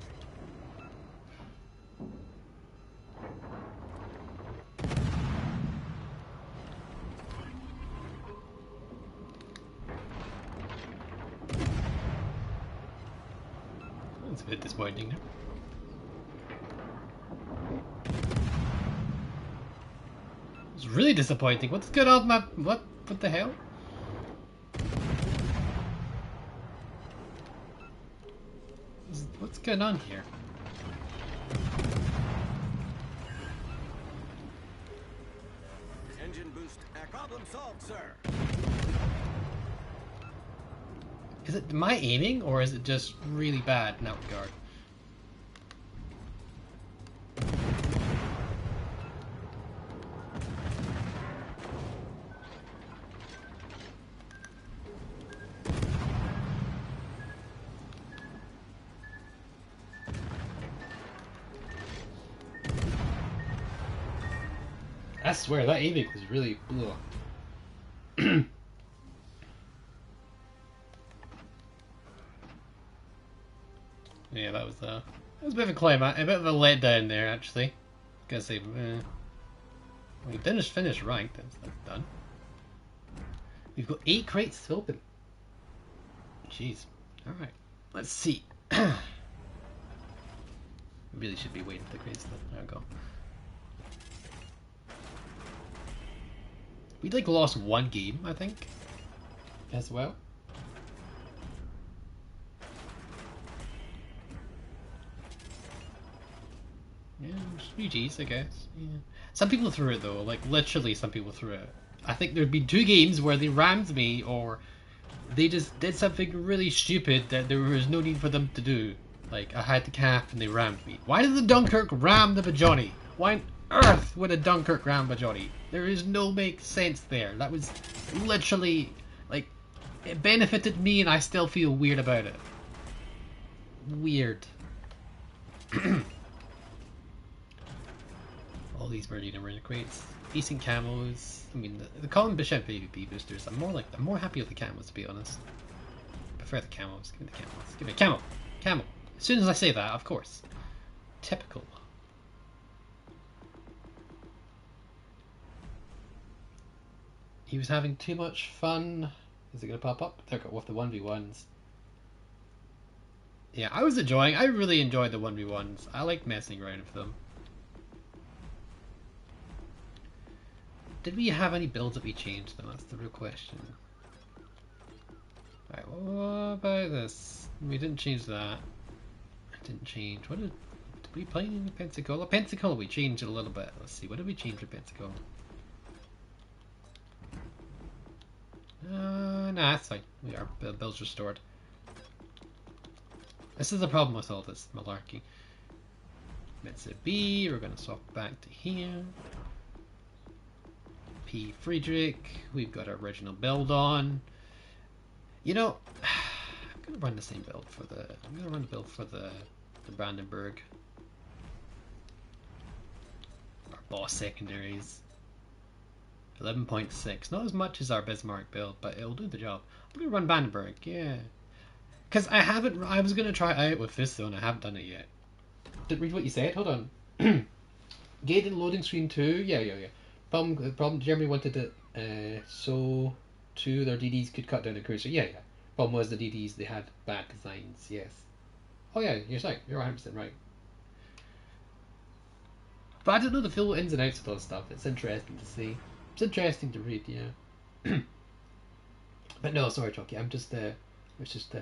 That's a bit disappointing. It's really disappointing. What's going on, my what the hell? What's going on here? Engine boost. Problem solved, sir. Is it my aiming, or is it just really bad in that regard? I swear that aiming was really ugh. Yeah, that was a bit of a climax, a bit of a letdown there actually. Gotta say, we didn't finish ranked. That's done. We've got 8 crates to open. Jeez. All right, let's see. We really should be waiting for the crates. There we go. We like lost one game, I think, as well. Yeah, GG's, I guess. Yeah. Some people threw it though, like literally some people threw it. I think there'd been 2 games where they rammed me, or they just did something really stupid that there was no need for them to do. Like, I had to cap and they rammed me. Why did the Dunkirk ram the Bajoni? Why on earth would a Dunkirk ram Bajoni? There is no make sense there. That was literally, like, it benefited me and I still feel weird about it. Weird. All these Marina crates. Decent camos. I mean, the Colin Bishop PvP boosters, I'm more happy with the camos, to be honest. I prefer the camos. Give me the camos. Give me a camo. Camo. As soon as I say that, of course. Typical. He was having too much fun. Is it going to pop up? There we go, with the 1v1s. Yeah, I really enjoyed the 1v1s. I like messing around with them. Did we have any builds that we changed though? That's the real question. Alright, what about this? We didn't change that. I didn't change. Did we play in Pensacola? Pensacola we changed it a little bit. Let's see, what did we change for Pensacola? Nah, that's fine. Our build's restored. This is the problem with all this malarkey. Mitsubishi, we're going to swap back to here. P. Friedrich, we've got our original build on. You know, I'm going to run the same build for the... I'm going to run the build for the Brandenburg. Our boss secondaries. 11.6, not as much as our Bismarck build, but it'll do the job. I'm going to run Brandenburg, yeah. Because I was going to try it out with this though, and I haven't done it yet. Did read what you said? Hold on. Gated loading screen 2, yeah. Problem, Germany wanted it so too their DDs could cut down the cruiser, yeah. Problem was the DDs, they had bad designs, yes. Oh yeah, you're right, you're 100% right. But I don't know the full ins and outs of all this stuff. It's interesting to see. It's interesting to read, yeah. But no, sorry, Chucky. I was just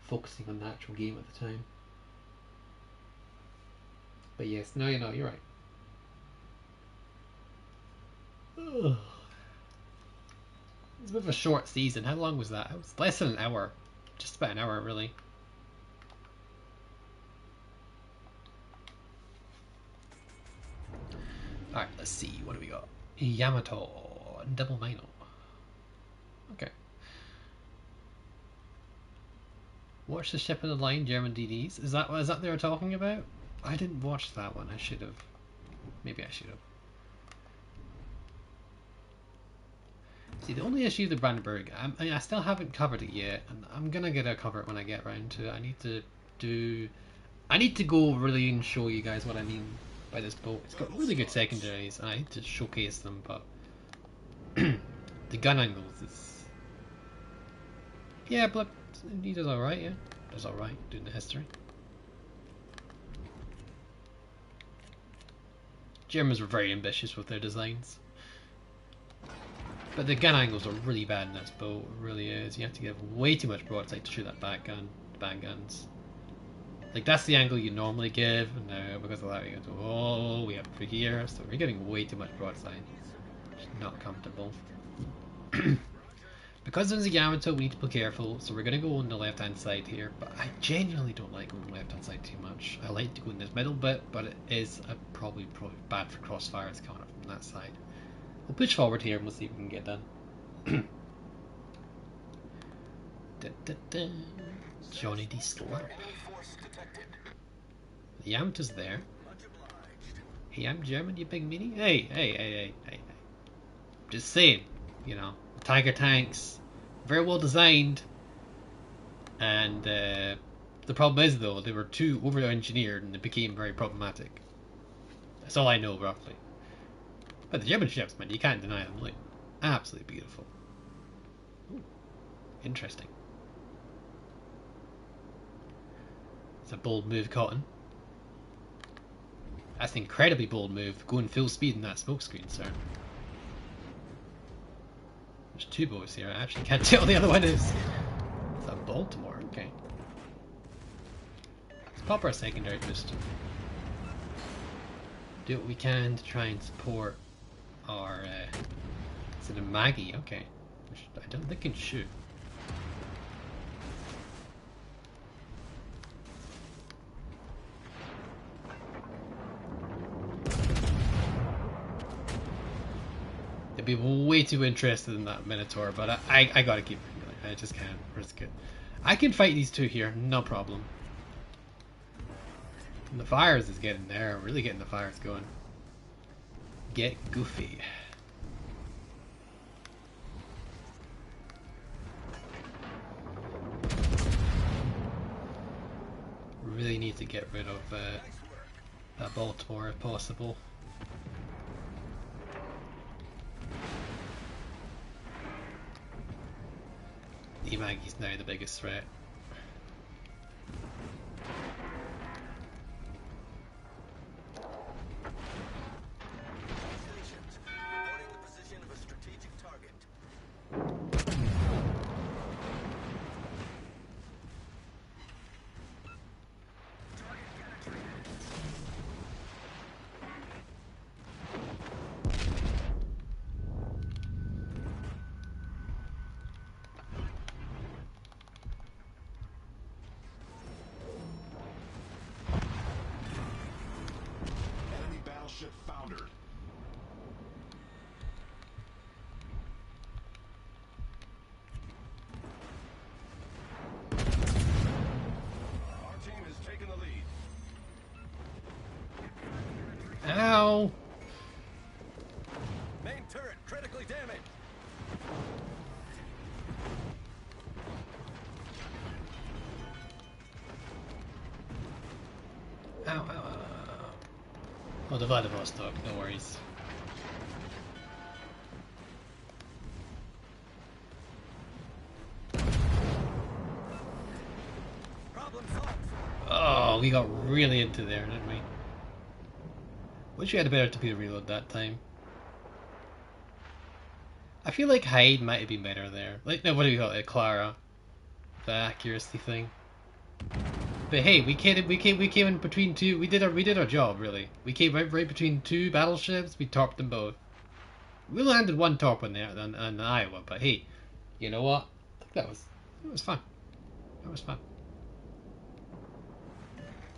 focusing on the actual game at the time. But yes, no, you know, you're right. Ugh. was a bit of a short season. How long was that? It was less than an hour. Just about an hour, really. Alright, let's see. What do we got? Yamato. Double Mino. Okay. Watch the Ship of the Line, German DDs. Is that what they were talking about? I didn't watch that one. I should have. Maybe I should have. See, the only issue with Brandenburg, I still haven't covered it yet, and I'm gonna cover it when I get around to it. I need to go really and show you guys what I mean by this boat. It's got really good secondaries, and I need to showcase them, but the gun angles is, yeah, but he does alright, yeah, does alright doing the history. Germans were very ambitious with their designs. But the gun angles are really bad in this boat, it really is. You have to give way too much broadside to shoot that back gun, bang guns. Like, that's the angle you normally give, and now because of that we go to, oh, we have it here, so we're getting way too much broadside. It's not comfortable. Because there's a Yamato, we need to be careful, so we're going to go on the left hand side here, but I genuinely don't like going left hand side too much. I like to go in this middle bit, but it is probably bad for crossfires coming up from that side. We'll push forward here and we'll see if we can get done. Johnny D. Slurp. The Yamato's there. Hey, I'm German, you big meanie. Hey. Just saying, you know, Tiger tanks, very well designed, and the problem is though they were too over engineered and it became very problematic. That's all I know roughly. But the German ships, man, you can't deny them. Look, absolutely beautiful. Ooh, interesting. It's a bold move, Cotton. That's an incredibly bold move, going full speed in that smokescreen, sir. There's two boats here, I actually can't tell the other one is. It's a Baltimore, okay. Let's pop our secondary boost. Do what we can to try and support our, is it a Maggie? Okay. Which I don't think can shoot. They'd be way too interested in that Minotaur, but I gotta keep it. I just can't risk it. I can fight these two here, no problem. And the fires is getting there, really getting the fires going. Get goofy. Really need to get rid of that Baltimore if possible. Maggie's now the biggest threat. Foundered. Our team has taken the lead. Ow! Main turret critically damaged. Ow. Oh, the Vladivostok, no worries. Problem solved. Oh, we got really into there, didn't we? Wish we had a better torpedo reload that time. I feel like Hyde might have been better there. Like, no, what do we call it? Clara. The accuracy thing. But hey, we came in between two. We did our job really. We came right between two battleships. We torped them both. We landed one torp in there in Iowa, but hey, you know what? I think it was fun. That was fun.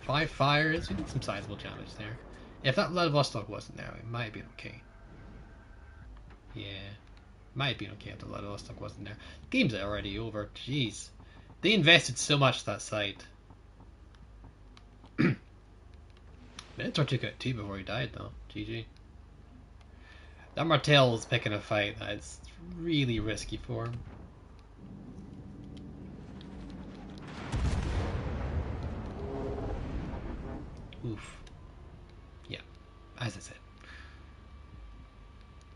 5 fires. We did some sizable damage there. If that Vladivostok wasn't there, it might have been okay. Yeah, might have been okay if the Vladivostok wasn't there. Game's already over. Jeez, they invested so much that side. Minotaur took out 2 before he died, though. GG. That Martel's picking a fight that is really risky for him. Oof. Yeah, as I said.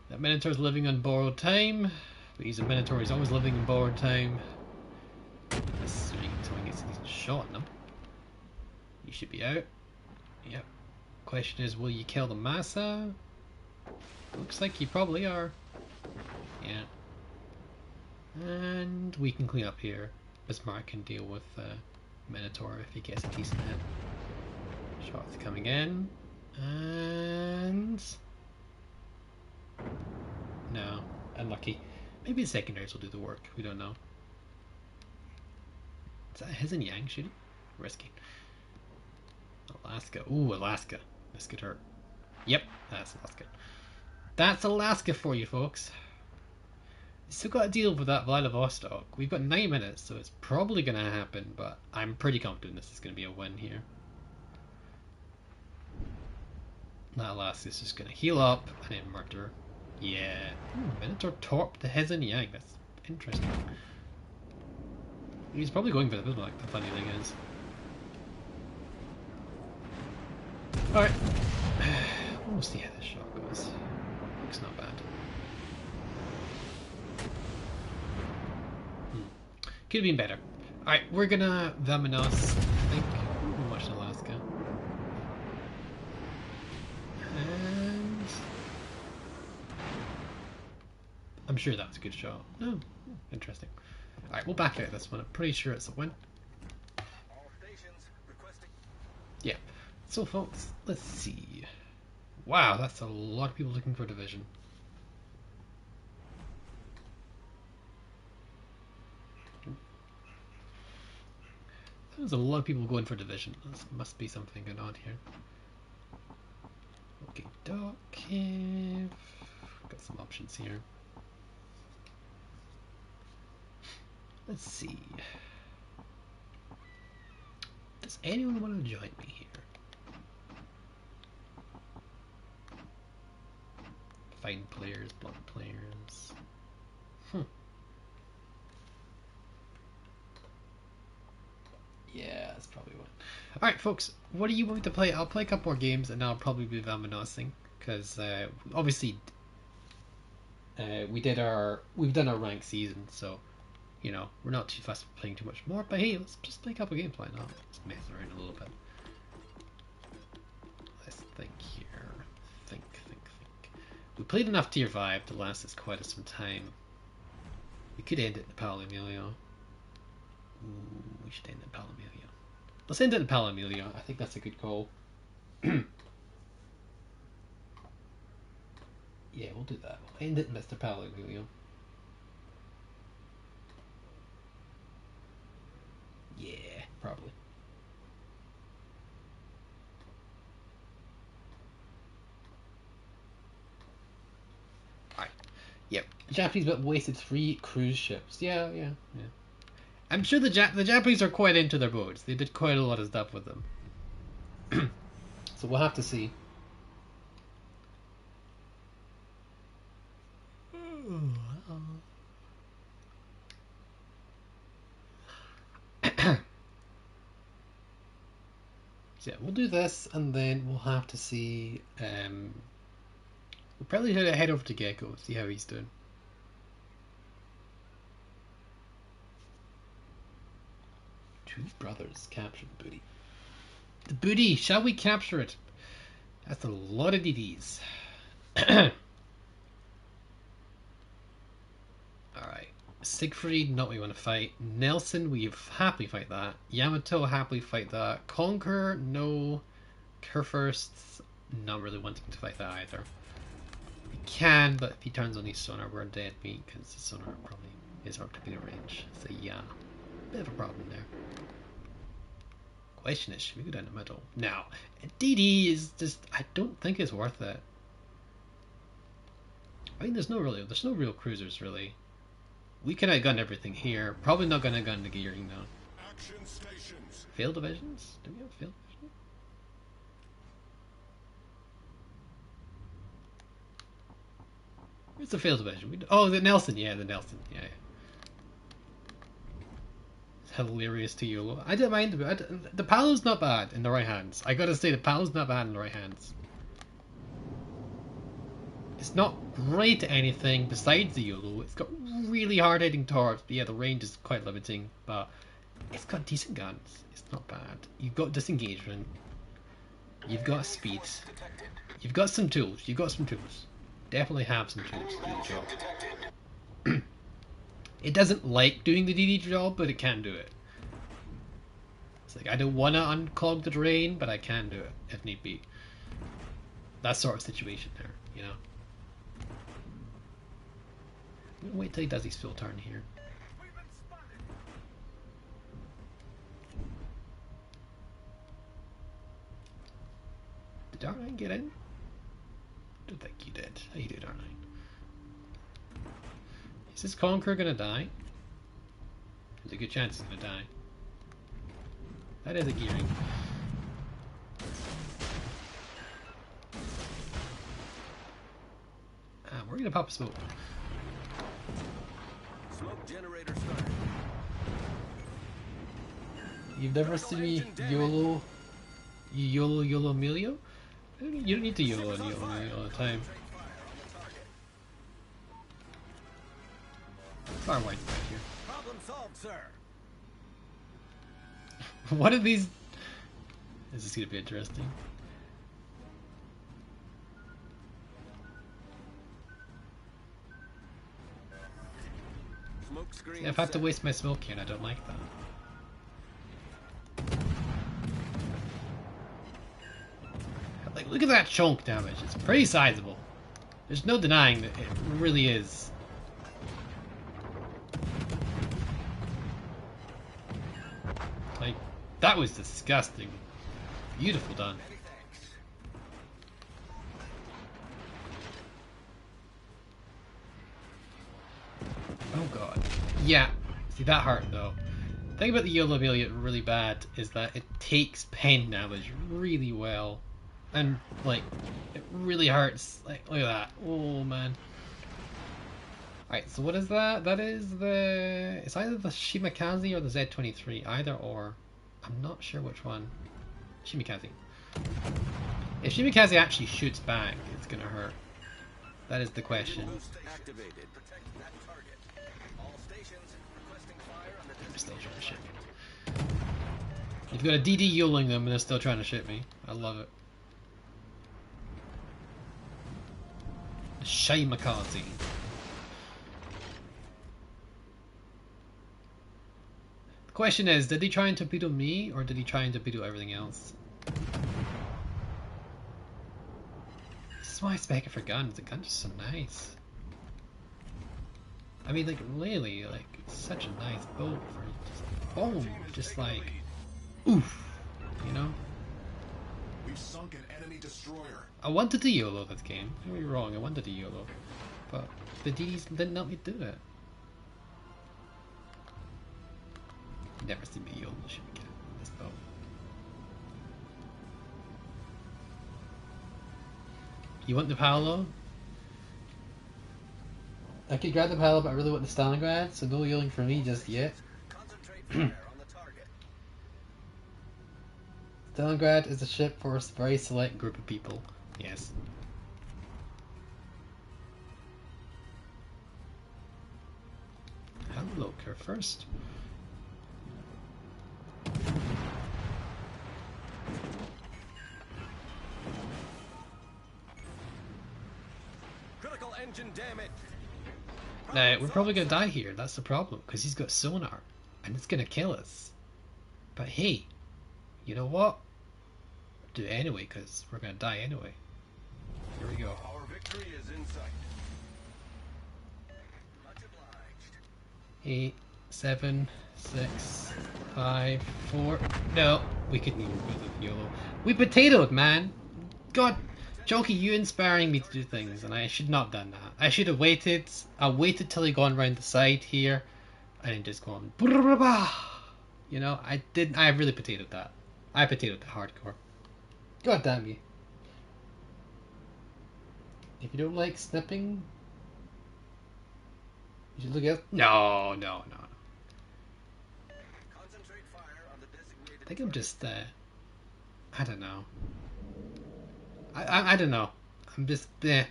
That Minotaur's living on borrowed time. But he's a Minotaur, he's always living in borrowed time. Assuming someone gets a decent shot on him. You should be out. Yep. Question is, will you kill the Massa? Looks like you probably are. Yeah. And we can clean up here. Bismarck can deal with Minotaur if he gets a decent hit. Shots coming in. And... no. Unlucky. Maybe the secondaries will do the work. We don't know. Is that his and Yang shooting? Risky. Alaska. Ooh, Alaska. This could hurt. Yep, that's Alaska. That's Alaska for you, folks. Still got to deal with that Vladivostok. We've got 9 minutes, so it's probably going to happen, but I'm pretty confident this is going to be a win here. That Alaska's just going to heal up and then murder. Yeah. Minotaur torp the his and Yang. That's interesting. He's probably going for the Bismarck, the funny thing is. Alright. We'll see how this shot goes. Looks not bad. Could have been better. Alright, we're gonna Vamenos, I think. Ooh, watch Alaska. And... I'm sure that was a good shot. Oh, interesting. Alright, we'll back out this one. I'm pretty sure it's a win. Yeah. So folks, let's see. Wow, that's a lot of people looking for division. There's a lot of people going for division. There must be something going on here. Okay, Kiev. Got some options here. Let's see. Does anyone want to join me here? Find players, block players. Yeah, that's probably one. Alright, folks, what do you want me to play? I'll play a couple more games and I'll probably be Vamenosing. Because, obviously, we've done our ranked season, so, you know, we're not too fussed with playing too much more. But hey, let's just play a couple games. Why not? Let's mess around a little bit. Let's think here. Think. We played enough tier 5 to last us quite some time. We could end it in Paolo Emilio. Ooh, we should end it in Paolo Emilio. Let's end it in Paolo Emilio. I think that's a good call. Yeah, we'll do that. We'll end it in Mr. Paolo Emilio. Yeah, probably. Alright. Yep. The Japanese but wasted 3 cruise ships. Yeah. I'm sure the Japanese are quite into their boats. They did quite a lot of stuff with them. So we'll have to see. So yeah, we'll do this, and then we'll have to see. We'll probably head over to Gecko, see how he's doing. Two brothers capture the booty. The booty! Shall we capture it? That's a lot of DDs. Alright. Siegfried, not what we want to fight. Nelson, we happily fight that. Yamato, happily fight that. Conquer, no. Kurfürst, not really wanting to fight that either. We can, but if he turns on his sonar, we're dead meat because the sonar probably is our torpedo range. So yeah, bit of a problem there. Question is, should we go down the middle? Now, DD is just, I don't think it's worth it. I mean, there's no real cruisers really. We can outgun everything here. Probably not gonna gun the gearing though. Action stations. Failed divisions? Do we have failed divisions? Where's the failed division? Oh, the Nelson. Yeah, the Nelson. Yeah. It's hilarious to YOLO. I don't mind it. The Palo's not bad in the right hands. I gotta say, the Palo's not bad in the right hands. It's not great at anything besides the YOLO. It's got really hard hitting torps, but yeah, the range is quite limiting. But it's got decent guns. It's not bad. You've got disengagement. You've got speed. You've got some tools. You've got some tools. Definitely have some tools to do the job. It doesn't like doing the DD job, but it can do it. It's like, I don't want to unclog the drain, but I can do it if need be. That sort of situation there, you know. I'm gonna wait till he does his full turn here. Did R9 get in? I don't think you did. How you did, R9? Is this Conqueror gonna die? There's a good chance he's gonna die. That is a gearing. We're gonna pop a smoke. Smoke generator started. You've never seen me YOLO Emilio? You don't need to YOLO Emilio all the time. Far wide back here. Problem solved, sir. What are these? This is gonna be interesting. Smoke screen. See, I've had to waste my smoke here, and I don't like that. Like, look at that chunk damage. It's pretty sizable. There's no denying that it really is. Like, that was disgusting. Beautiful done. Oh god. Yeah. See, that hurt though. The thing about the YOLO Amelia really bad is that it takes pen damage really well. And, like, it really hurts. Like, look at that. Oh, man. Alright, so what is that? That is the... It's either the Shimakaze or the Z23. Either or. I'm not sure which one. Shimakaze. If Shimakaze actually shoots back, it's gonna hurt. That is the question. Activated. Protect that target. All stations requesting fire on the They're still trying to ship me. You've got a DD YOLOing them and they're still trying to ship me. I love it. Shimakaze. The question is, did he try and torpedo me, or did he try and torpedo everything else? This is why I spec it for guns. The guns are so nice. I mean, like, really, like, it's such a nice boat for just boom, just like, oof, you know? We've sunk an enemy destroyer. I wanted to YOLO this game. Don't get me wrong, I wanted to YOLO, but the DDs didn't let me do it. Never seen me YOLO Shuriken on this boat. You want the Paolo? I could grab the Paolo, but I really want the Stalingrad, so no YOLOing for me just yet. Concentrate fire on the target. Stalingrad is a ship for a very select group of people. Yes. Hello, Kerr first. Critical engine damage. Now, we're probably gonna die here, that's the problem, because he's got sonar, and it's gonna kill us. But hey, you know what? Do it anyway, because we're gonna die anyway. Here we go. Victory is in sight. Much obliged. 8, 7, 6, 5, 4. No, we couldn't even go with YOLO. We potatoed, man. God, Jonky, you inspiring me to do things, and I should not have done that. I should have waited. I waited till he gone round the side here, and then just gone. You know, I didn't. I really potatoed that. I potatoed the hardcore. God damn you. If you don't like snipping, you should look at. No. Concentrate fire on the designated I think I'm just. I don't know. I don't know. I'm just. I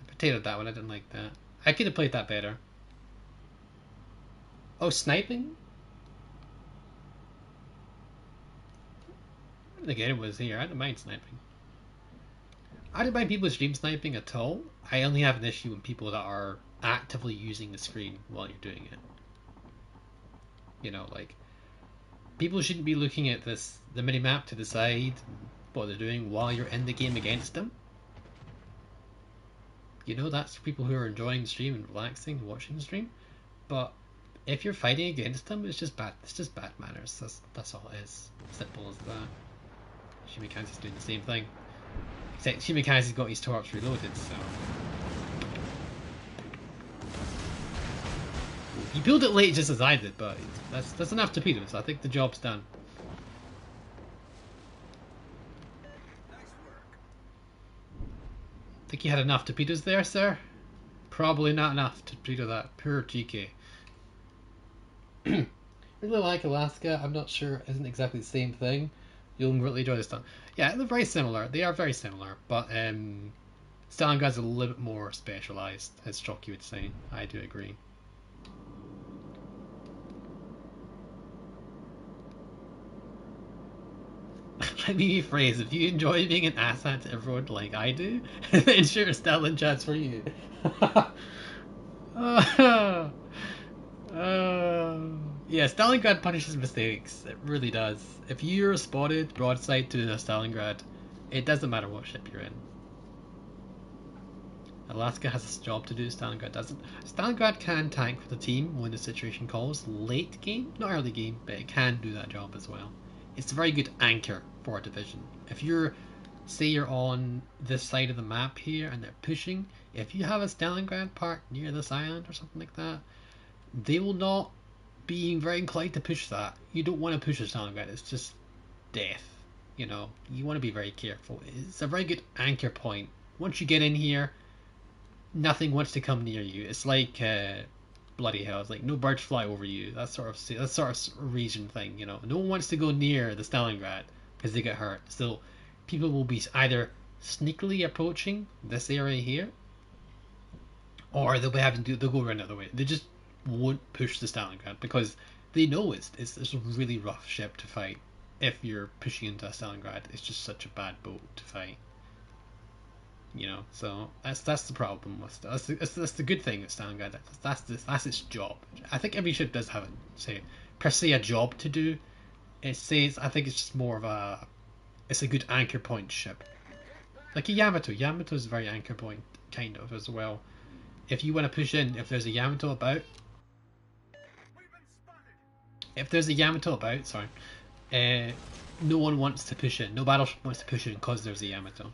potatoed that one. I didn't like that. I could have played that better. Oh, sniping? The game was here. I don't mind sniping. I don't mind people stream sniping at all. I only have an issue with people that are actively using the screen while you're doing it. You know, like people shouldn't be looking at the minimap to the side, what they're doing while you're in the game against them. You know, that's people who are enjoying the stream and relaxing and watching the stream. But if you're fighting against them, it's just bad. It's just bad manners. That's all it is. Simple as that. Shimikai's doing the same thing. Except Shimikai's got his torch reloaded, so. You build it late just as I did, but that's enough torpedoes. I think the job's done. Nice work. Think you had enough torpedoes there, sir? Probably not enough to torpedo that poor GK. Really like Alaska. I'm not sure. Isn't exactly the same thing. You'll really enjoy this stuff. Yeah, they're very similar. They are very similar, but Stalingrad's a little bit more specialized, as Shocky would say. I do agree. Let me rephrase, if you enjoy being an asshat to everyone like I do, then sure, Stalingrad's for you. Yeah, Stalingrad punishes mistakes. It really does. If you're spotted broadside to a Stalingrad, it doesn't matter what ship you're in. Alaska has a job to do, Stalingrad doesn't. Stalingrad can tank for the team when the situation calls. Late game, not early game, but it can do that job as well. It's a very good anchor for a division. If you're, say you're on this side of the map here and they're pushing, if you have a Stalingrad part near this island or something like that, they will not be very inclined to push that. You don't want to push a Stalingrad, it's just death. You know, you want to be very careful. It's a very good anchor point. Once you get in here, nothing wants to come near you. It's like bloody hell. It's like no birds fly over you. That sort of region thing. You know, no one wants to go near the Stalingrad because they get hurt. So people will be either sneakily approaching this area here, or they'll be having to. They'll go around another way. They just won't push the Stalingrad because they know it's a really rough ship to fight. If you're pushing into a Stalingrad, it's just such a bad boat to fight. You know, so that's the problem with that's the good thing with Stalingrad. That's its job. I think every ship does have per se a job to do. It says I think it's just more of it's a good anchor point ship, like a Yamato. Yamato is a very anchor point kind of as well. If you want to push in, if there's a Yamato about, sorry, no one wants to push in. No battleship wants to push in because there's a Yamato.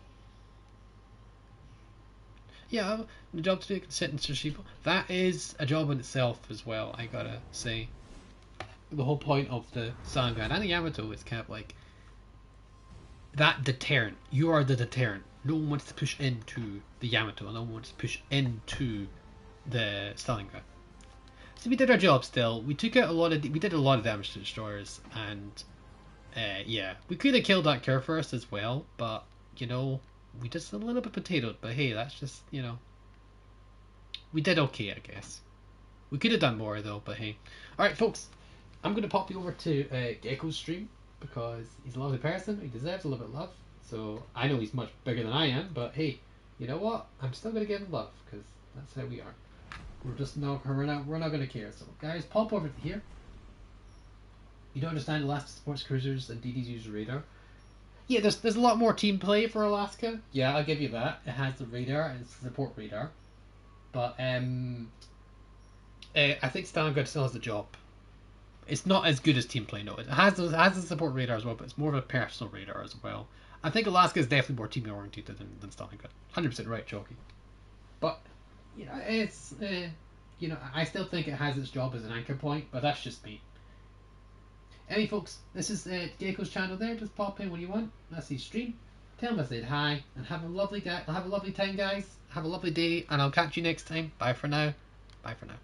Yeah, the job to do sit and search people. That is a job in itself as well, I gotta say. The whole point of the Stalingrad and the Yamato is kind of like that deterrent. You are the deterrent. No one wants to push into the Yamato. No one wants to push into the Stalingrad. So we did our job still. We took out we did a lot of damage to destroyers, and yeah, we could have killed that Kerr first as well, but you know, we just a little bit potatoed. But hey, that's just, you know, we did okay, I guess. We could have done more though, but hey. Alright folks, I'm going to pop you over to Gecko's stream because he's a lovely person. He deserves a little bit of love. So I know he's much bigger than I am, but hey, you know what? I'm still going to give him love because that's how we are. We're just not going to care. So guys, pop over to here. You don't understand Alaska Sports Cruisers and DD's user radar. Yeah, there's a lot more team play for Alaska. Yeah, I'll give you that. It has the radar and it's the support radar, but I think Stalingrad still has the job. It's not as good as team play. No, it has the support radar as well, but it's more of a personal radar as well. I think Alaska is definitely more team oriented than Stalingrad. 100% right, Chalky. But it's I still think it has its job as an anchor point, but that's just me. Anyway, folks, this is Gecko's channel there. Just pop in when you want. That's his stream. Tell him I said hi and have a lovely day. Have a lovely time, guys. Have a lovely day, and I'll catch you next time. Bye for now. Bye for now.